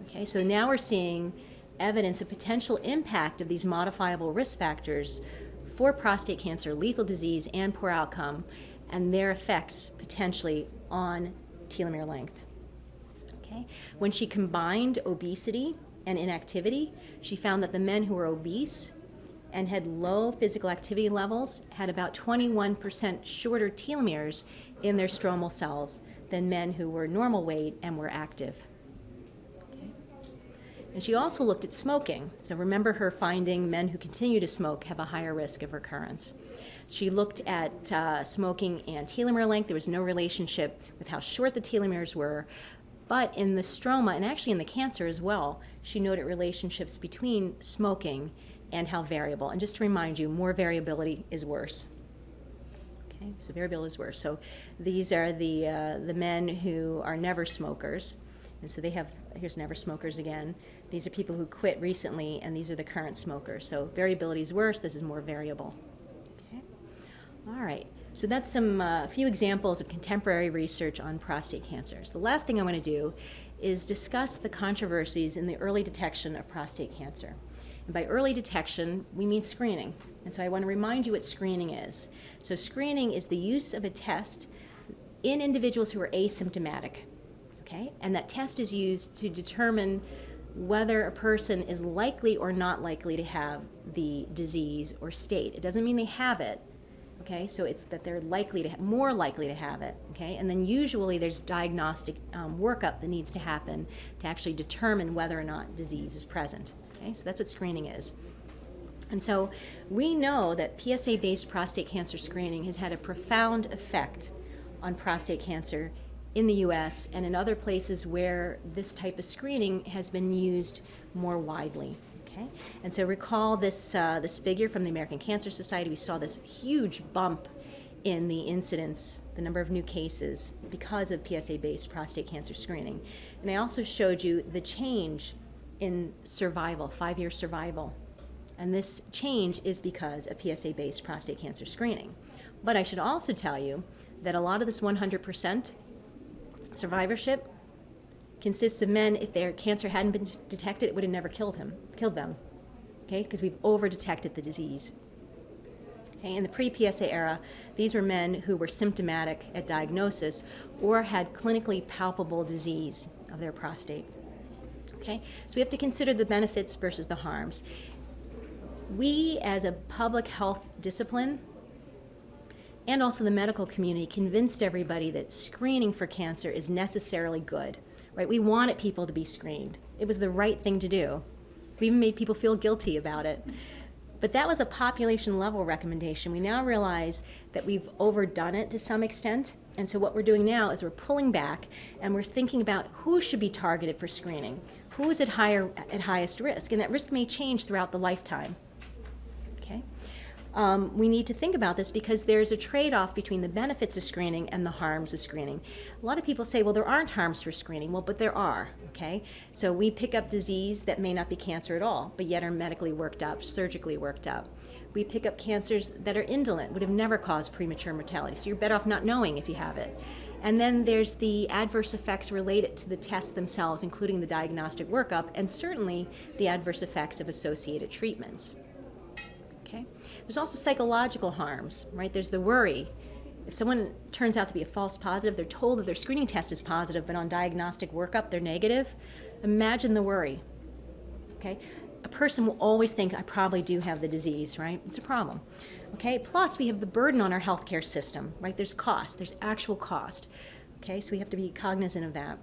S4: Okay, so now we're seeing evidence of potential impact of these modifiable risk factors for prostate cancer, lethal disease, and poor outcome, and their effects potentially on telomere length. Okay? When she combined obesity and inactivity, she found that the men who were obese and had low physical activity levels had about 21% shorter telomeres in their stromal cells than men who were normal weight and were active. And she also looked at smoking. So remember her finding men who continue to smoke have a higher risk of recurrence. She looked at smoking and telomere length. There was no relationship with how short the telomeres were. But in the stroma, and actually in the cancer as well, she noted relationships between smoking and how variable. And just to remind you, more variability is worse. Okay, so variability is worse. So these are the men who are never smokers. And so they have, here's never smokers again. These are people who quit recently, and these are the current smokers. So variability is worse, this is more variable. Okay. All right, so that's some few examples of contemporary research on prostate cancers. The last thing I want to do is discuss the controversies in the early detection of prostate cancer. And by early detection, we mean screening. And so I want to remind you what screening is. So screening is the use of a test in individuals who are asymptomatic. Okay? And that test is used to determine whether a person is likely or not likely to have the disease or state. It doesn't mean they have it, okay? So it's that they're likely to more likely to have it, okay? And then usually there's diagnostic workup that needs to happen to actually determine whether or not disease is present, okay? So that's what screening is. And so we know that PSA-based prostate cancer screening has had a profound effect on prostate cancer in the U.S. and in other places where this type of screening has been used more widely. Okay? And so recall this figure from the American Cancer Society. We saw this huge bump in the incidence, the number of new cases, because of PSA-based prostate cancer screening. And I also showed you the change in survival, 5-year survival. And this change is because of PSA-based prostate cancer screening. But I should also tell you that a lot of this 100% survivorship consists of men, if their cancer hadn't been detected, it would have never killed them, okay? Because we've over-detected the disease. Okay, in the pre-PSA era, these were men who were symptomatic at diagnosis or had clinically palpable disease of their prostate. Okay, so we have to consider the benefits versus the harms. We, as a public health discipline, and also the medical community, convinced everybody that screening for cancer is necessarily good, right? We wanted people to be screened. It was the right thing to do. We even made people feel guilty about it. But that was a population level recommendation. We now realize that we've overdone it to some extent. And so what we're doing now is we're pulling back and we're thinking about who should be targeted for screening, who is at highest risk, and that risk may change throughout the lifetime. Okay? We need to think about this because there's a trade-off between the benefits of screening and the harms of screening. A lot of people say, well, there aren't harms for screening. Well, but there are, okay? So we pick up disease that may not be cancer at all, but yet are medically worked up, surgically worked up. We pick up cancers that are indolent, would have never caused premature mortality, so you're better off not knowing if you have it. And then there's the adverse effects related to the tests themselves, including the diagnostic workup, and certainly the adverse effects of associated treatments. Okay? There's also psychological harms, right? There's the worry. If someone turns out to be a false positive, they're told that their screening test is positive, but on diagnostic workup they're negative. Imagine the worry. Okay? A person will always think, I probably do have the disease, right? It's a problem. Okay? Plus, we have the burden on our healthcare system, right? There's cost, there's actual cost. Okay? So we have to be cognizant of that.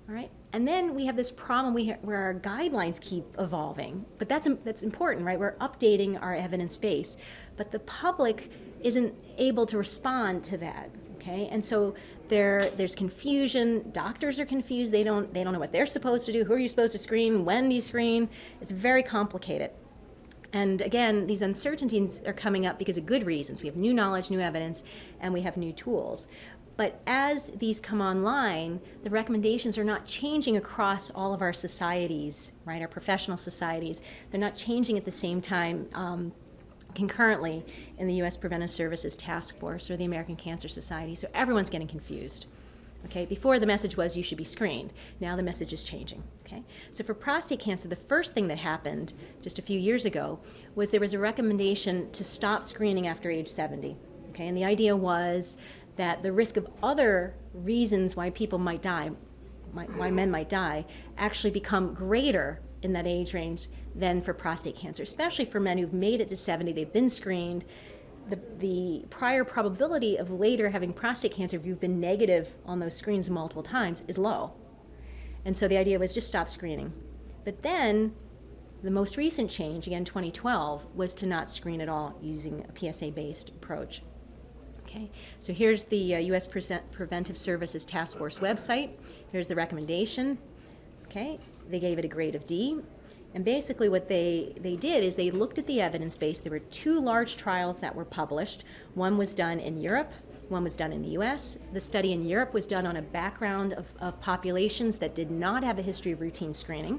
S4: All right? And then we have this problem where our guidelines keep evolving. But that's important, right? We're updating our evidence base. But the public isn't able to respond to that. Okay? And so there's confusion. Doctors are confused. They don't know what they're supposed to do. Who are you supposed to screen? When do you screen? It's very complicated. And again, these uncertainties are coming up because of good reasons. We have new knowledge, new evidence, and we have new tools. But as these come online, the recommendations are not changing across all of our societies, right? Our professional societies. They're not changing at the same time concurrently in the U.S. Preventive Services Task Force or the American Cancer Society. So everyone's getting confused. Okay, before the message was you should be screened. Now the message is changing. Okay, so for prostate cancer, the first thing that happened just a few years ago was there was a recommendation to stop screening after age 70. Okay, and the idea was that the risk of other reasons why people might die, why men might die, actually become greater in that age range than for prostate cancer, especially for men who've made it to 70, they've been screened. The prior probability of later having prostate cancer, if you've been negative on those screens multiple times, is low. And so the idea was just stop screening. But then the most recent change, again 2012, was to not screen at all using a PSA-based approach. Okay, so here's the U.S. Preventive Services Task Force website. Here's the recommendation. Okay, they gave it a grade of D. And basically what they did is they looked at the evidence base. There were two large trials that were published. One was done in Europe, one was done in the US. The study in Europe was done on a background of populations that did not have a history of routine screening.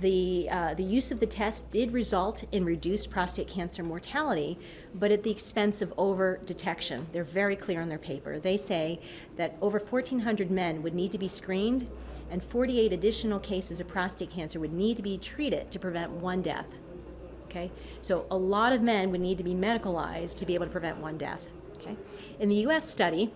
S4: The use of the test did result in reduced prostate cancer mortality, but at the expense of over-detection. They're very clear on their paper. They say that over 1,400 men would need to be screened, and 48 additional cases of prostate cancer would need to be treated to prevent one death. Okay? So a lot of men would need to be medicalized to be able to prevent one death. Okay? In the US study,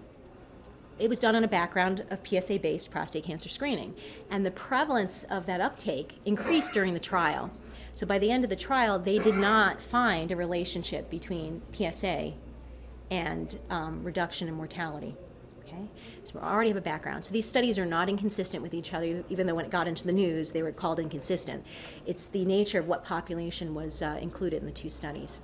S4: it was done on a background of PSA-based prostate cancer screening, and the prevalence of that uptake increased during the trial. So by the end of the trial, they did not find a relationship between PSA and reduction in mortality. Okay? So we already have a background. So these studies are not inconsistent with each other, even though when it got into the news, they were called inconsistent. It's the nature of what population was included in the two studies.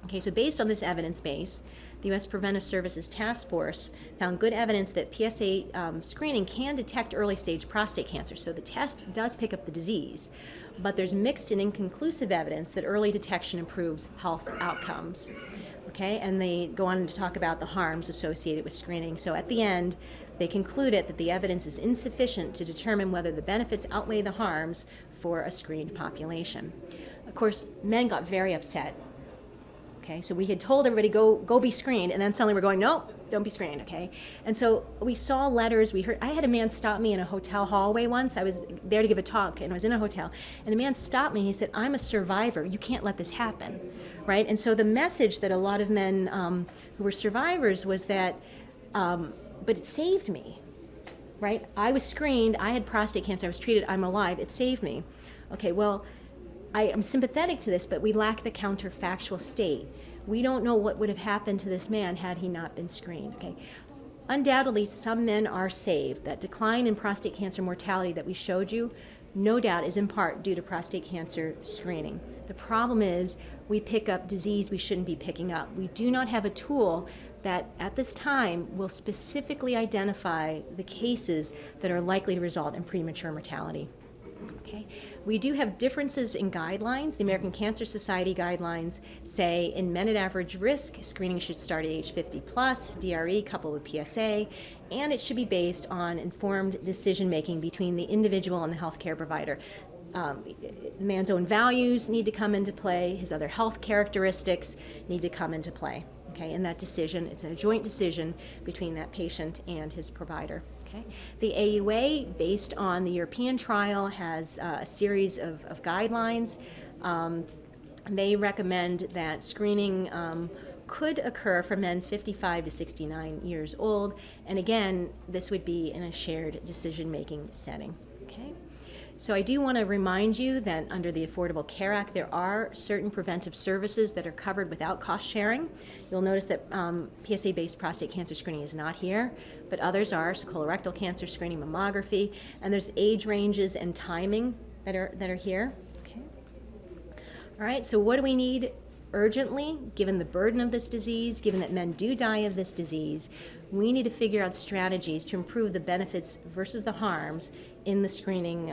S4: Okay, so based on this evidence base, the U.S. Preventive Services Task Force found good evidence that PSA screening can detect early-stage prostate cancer. So the test does pick up the disease, but there's mixed and inconclusive evidence that early detection improves health outcomes. Okay, and they go on to talk about the harms associated with screening. So at the end, they concluded that the evidence is insufficient to determine whether the benefits outweigh the harms for a screened population. Of course, men got very upset. Okay, so we had told everybody go be screened, and then suddenly we're going, no, don't be screened. Okay, and so we saw letters. We heard. I had a man stop me in a hotel hallway once. I was there to give a talk, and I was in a hotel, and the man stopped me. And he said, "I'm a survivor. You can't let this happen." Right, and so the message that a lot of men who were survivors was that, but it saved me. Right, I was screened. I had prostate cancer. I was treated. I'm alive. It saved me. Okay, well, I am sympathetic to this, but we lack the counterfactual state. We don't know what would have happened to this man had he not been screened. Okay, undoubtedly, some men are saved. That decline in prostate cancer mortality that we showed you, no doubt, is in part due to prostate cancer screening. The problem is we pick up disease we shouldn't be picking up. We do not have a tool that at this time will specifically identify the cases that are likely to result in premature mortality. Okay. We do have differences in guidelines. The American Cancer Society guidelines say in men at average risk, screening should start at age 50 plus, DRE coupled with PSA, and it should be based on informed decision making between the individual and the healthcare provider. The man's own values need to come into play, his other health characteristics need to come into play. Okay, in that decision, it's a joint decision between that patient and his provider. Okay. The AUA, based on the European trial, has a series of guidelines. They recommend that screening could occur for men 55 to 69 years old, and again, this would be in a shared decision-making setting. Okay. So I do want to remind you that under the Affordable Care Act, there are certain preventive services that are covered without cost sharing. You'll notice that PSA-based prostate cancer screening is not here, but others are, so colorectal cancer screening, mammography, and there's age ranges and timing that are here. Okay. All right, so what do we need urgently, given the burden of this disease, given that men do die of this disease? We need to figure out strategies to improve the benefits versus the harms in the screening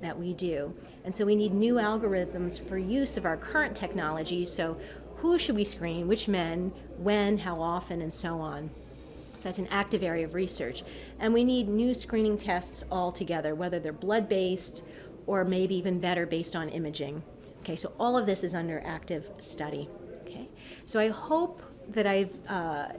S4: that we do. And so we need new algorithms for use of our current technology. So who should we screen, which men, when, how often, and so on. So that's an active area of research. And we need new screening tests altogether, whether they're blood-based or maybe even better based on imaging. Okay, so all of this is under active study. Okay, so I hope that I've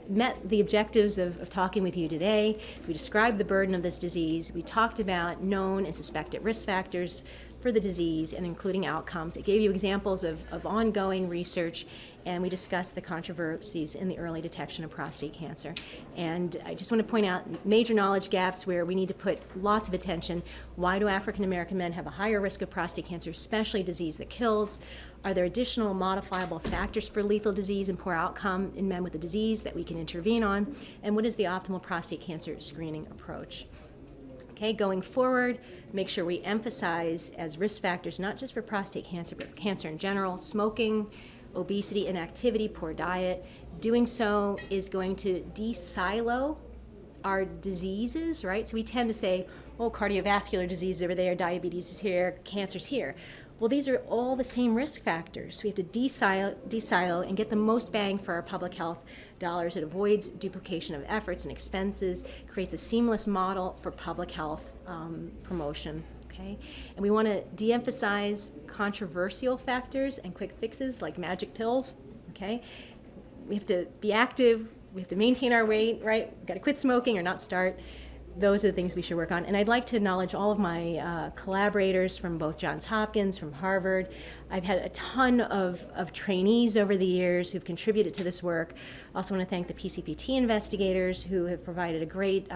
S4: met the objectives of talking with you today. We described the burden of this disease. We talked about known and suspected risk factors for the disease and including outcomes. It gave you examples of ongoing research, and we discussed the controversies in the early detection of prostate cancer. And I just want to point out major knowledge gaps where we need to put lots of attention. Why do African American men have a higher risk of prostate cancer, especially disease that kills? Are there additional modifiable factors for lethal disease and poor outcome in men with the disease that we can intervene on? And what is the optimal prostate cancer screening approach? Okay, going forward, make sure we emphasize as risk factors, not just for prostate cancer, but cancer in general, smoking, obesity, inactivity, poor diet. Doing so is going to de-silo our diseases, right? So we tend to say, oh, cardiovascular disease over there, diabetes is here, cancer's here. Well, these are all the same risk factors. We have to de-silo and get the most bang for our public health dollars. It avoids duplication of efforts and expenses, creates a seamless model for public health promotion. Okay? And we want to de-emphasize controversial factors and quick fixes like magic pills. Okay? We have to be active. We have to maintain our weight, right? We've got to quit smoking or not start. Those are the things we should work on. And I'd like to acknowledge all of my collaborators from both Johns Hopkins, from Harvard. I've had a ton of trainees over the years who've contributed to this work. I also want to thank the PCPT investigators who have provided a great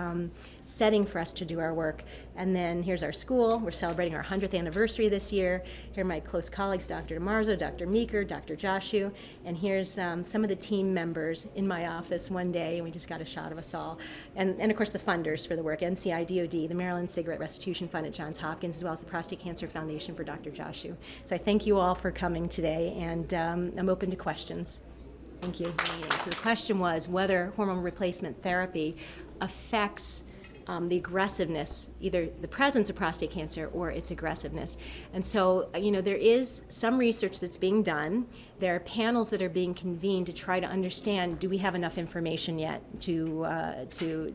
S4: setting for us to do our work. And then here's our school. We're celebrating our 100th anniversary this year. Here are my close colleagues, Dr. DeMarzo, Dr. Meeker, Dr. Joshu. And here's some of the team members in my office one day, and we just got a shot of us all. And of course, the funders for the work, NCI DOD, the Maryland Cigarette Restitution Fund at Johns Hopkins, as well as the Prostate Cancer Foundation for Dr. Joshu. So I thank you all for coming today, and I'm open to questions. Thank you. So the question was whether hormone replacement therapy affects the aggressiveness, either the presence of prostate cancer or its aggressiveness. And so, there is some research that's being done. There are panels that are being convened to try to understand, do we have enough information yet to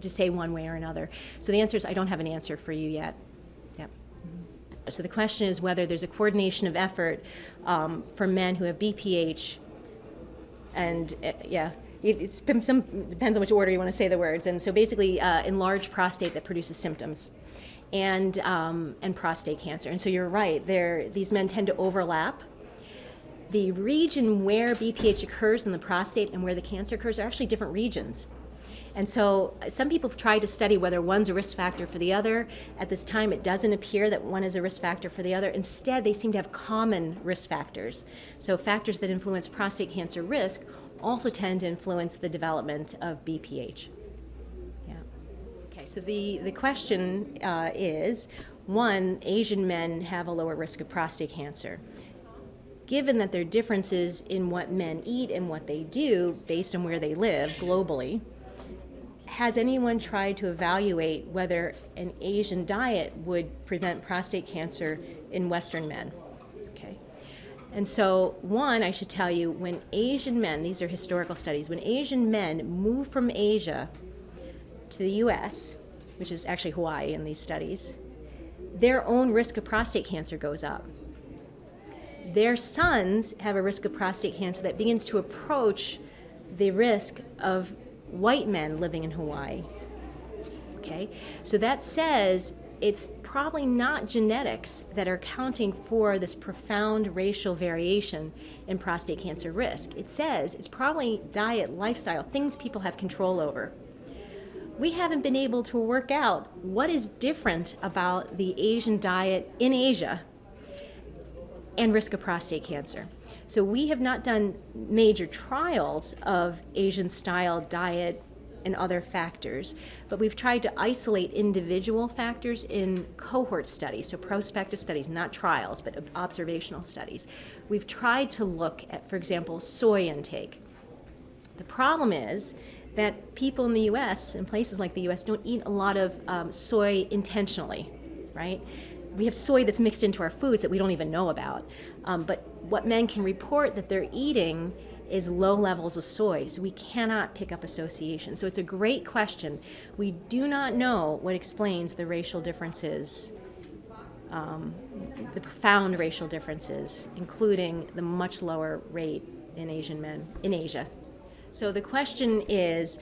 S4: say one way or another? So the answer is I don't have an answer for you yet. Yep. So the question is whether there's a coordination of effort for men who have BPH And depends on which order you want to say the words. And so basically, enlarged prostate that produces symptoms, and prostate cancer. And so you're right, these men tend to overlap. The region where BPH occurs in the prostate and where the cancer occurs are actually different regions. And so some people have tried to study whether one's a risk factor for the other. At this time, it doesn't appear that one is a risk factor for the other. Instead, they seem to have common risk factors. So factors that influence prostate cancer risk also tend to influence the development of BPH. Yeah. Okay, so the question is, one, Asian men have a lower risk of prostate cancer. Given that there are differences in what men eat and what they do based on where they live globally, has anyone tried to evaluate whether an Asian diet would prevent prostate cancer in Western men? Okay. And so, one, I should tell you, when Asian men, these are historical studies, when Asian men move from Asia to the US, which is actually Hawaii in these studies, their own risk of prostate cancer goes up. Their sons have a risk of prostate cancer that begins to approach the risk of white men living in Hawaii. Okay? So that says it's probably not genetics that are accounting for this profound racial variation in prostate cancer risk. It says it's probably diet, lifestyle, things people have control over. We haven't been able to work out what is different about the Asian diet in Asia and risk of prostate cancer. So we have not done major trials of Asian-style diet and other factors, but we've tried to isolate individual factors in cohort studies, so prospective studies, not trials, but observational studies. We've tried to look at, for example, soy intake. The problem is that people in the US, in places like the US, don't eat a lot of soy intentionally, right? We have soy that's mixed into our foods that we don't even know about. But what men can report that they're eating is low levels of soy, so we cannot pick up association. So it's a great question. We do not know what explains the racial differences, the profound racial differences, including the much lower rate in Asian men in Asia. So the question is,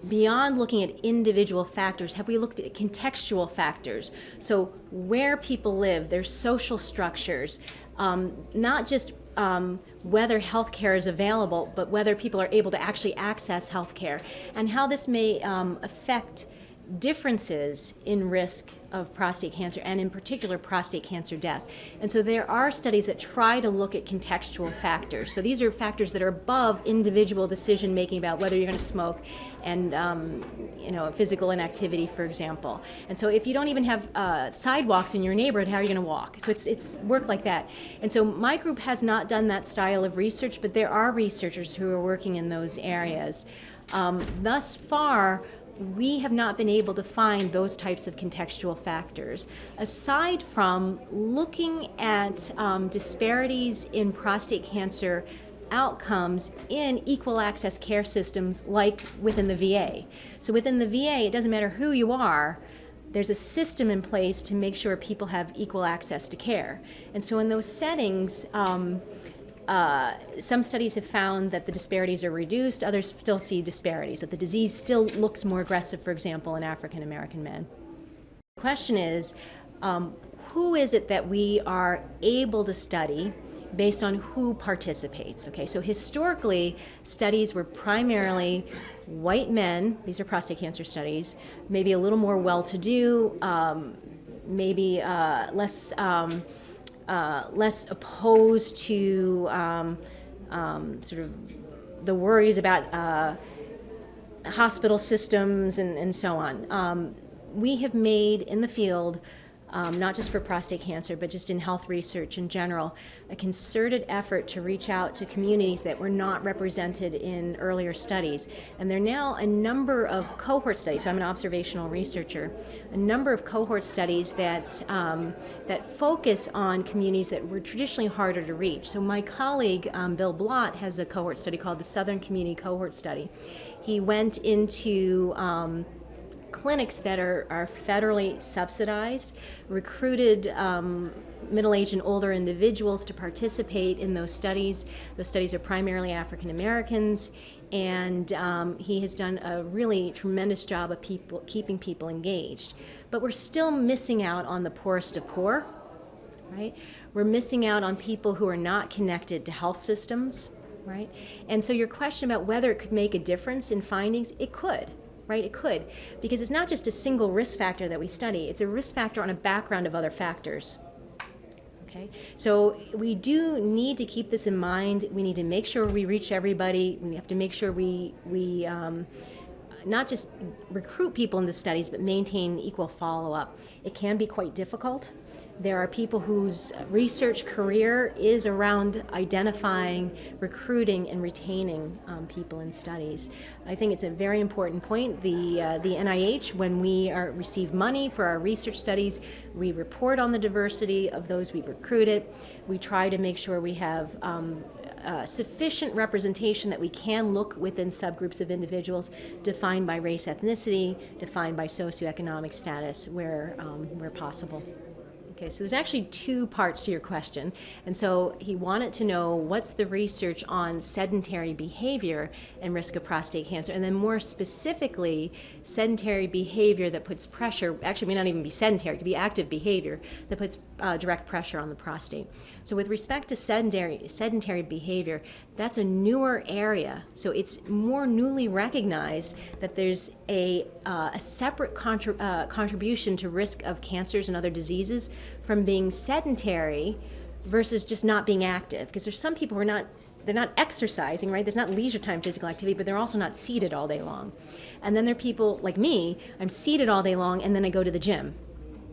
S4: beyond looking at individual factors, have we looked at contextual factors? So where people live, their social structures, not just whether healthcare is available, but whether people are able to actually access healthcare, and how this may affect differences in risk of prostate cancer, and in particular prostate cancer death. And so there are studies that try to look at contextual factors. So these are factors that are above individual decision making about whether you're going to smoke and physical inactivity, for example. And so if you don't even have sidewalks in your neighborhood, how are you going to walk? So it's work like that. And so my group has not done that style of research, but there are researchers who are working in those areas. Thus far, we have not been able to find those types of contextual factors. Aside from looking at disparities in prostate cancer outcomes in equal access care systems like within the VA. So within the VA, it doesn't matter who you are, there's a system in place to make sure people have equal access to care. And so in those settings, some studies have found that the disparities are reduced, others still see disparities, that the disease still looks more aggressive, for example, in African American men. The question is, who is it that we are able to study based on who participates? Okay, so historically, studies were primarily white men, these are prostate cancer studies, maybe a little more well-to-do, maybe less opposed to sort of the worries about hospital systems and so on. We have made in the field, not just for prostate cancer, but just in health research in general, a concerted effort to reach out to communities that were not represented in earlier studies. And there are now a number of cohort studies, so I'm an observational researcher, a number of cohort studies that focus on communities that were traditionally harder to reach. So my colleague, Bill Blott, has a cohort study called the Southern Community Cohort Study. He went into clinics that are federally subsidized, recruited middle-aged and older individuals to participate in those studies. Those studies are primarily African Americans, and he has done a really tremendous job of keeping people engaged. But we're still missing out on the poorest of poor, right? We're missing out on people who are not connected to health systems, right? And so your question about whether it could make a difference in findings, it could. Right, it could, because it's not just a single risk factor that we study, it's a risk factor on a background of other factors. Okay, so we do need to keep this in mind. We need to make sure we reach everybody. We have to make sure we not just recruit people into studies, but maintain equal follow-up. It can be quite difficult. There are people whose research career is around identifying, recruiting, and retaining people in studies. I think it's a very important point. The NIH, when we receive money for our research studies, we report on the diversity of those we've recruited. We try to make sure we have sufficient representation that we can look within subgroups of individuals defined by race, ethnicity, defined by socioeconomic status where possible. Okay, so there's actually two parts to your question. And so he wanted to know what's the research on sedentary behavior and risk of prostate cancer, and then more specifically, sedentary behavior that puts pressure, actually it may not even be sedentary, it could be active behavior that puts direct pressure on the prostate. So with respect to sedentary behavior, that's a newer area. So it's more newly recognized that there's a separate contribution to risk of cancers and other diseases from being sedentary versus just not being active. Because there's some people who they're not exercising, right? There's not leisure time physical activity, but they're also not seated all day long. And then there are people like me, I'm seated all day long and then I go to the gym,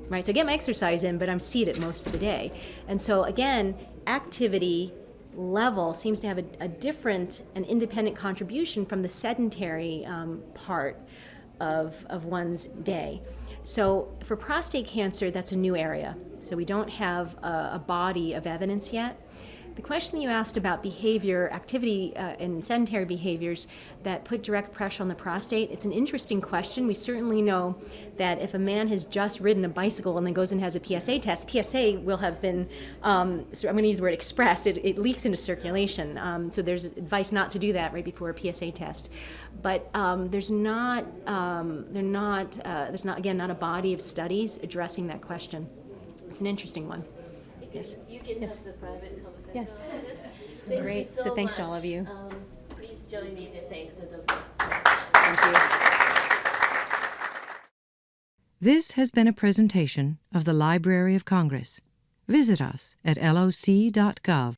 S4: right? So I get my exercise in, but I'm seated most of the day. And so again, activity level seems to have a different and independent contribution from the sedentary part of one's day. So for prostate cancer, that's a new area. So we don't have a body of evidence yet. The question you asked about behavior, activity, and sedentary behaviors that put direct pressure on the prostate, it's an interesting question. We certainly know that if a man has just ridden a bicycle and then goes and has a PSA test, PSA will have been, so I'm going to use the word expressed, it leaks into circulation. So there's advice not to do that right before a PSA test. But there's not again, not a body of studies addressing that question. It's an interesting one. Yes.
S3: You can
S4: Yes.
S3: have the private conversation.
S4: Yes.
S3: Thank
S4: Great.
S3: You
S4: So thanks to all
S3: much.
S4: of you.
S3: Please join me in the thanks to Dr.
S4: Thank you.
S1: This has been a presentation of the Library of Congress. Visit us at loc.gov.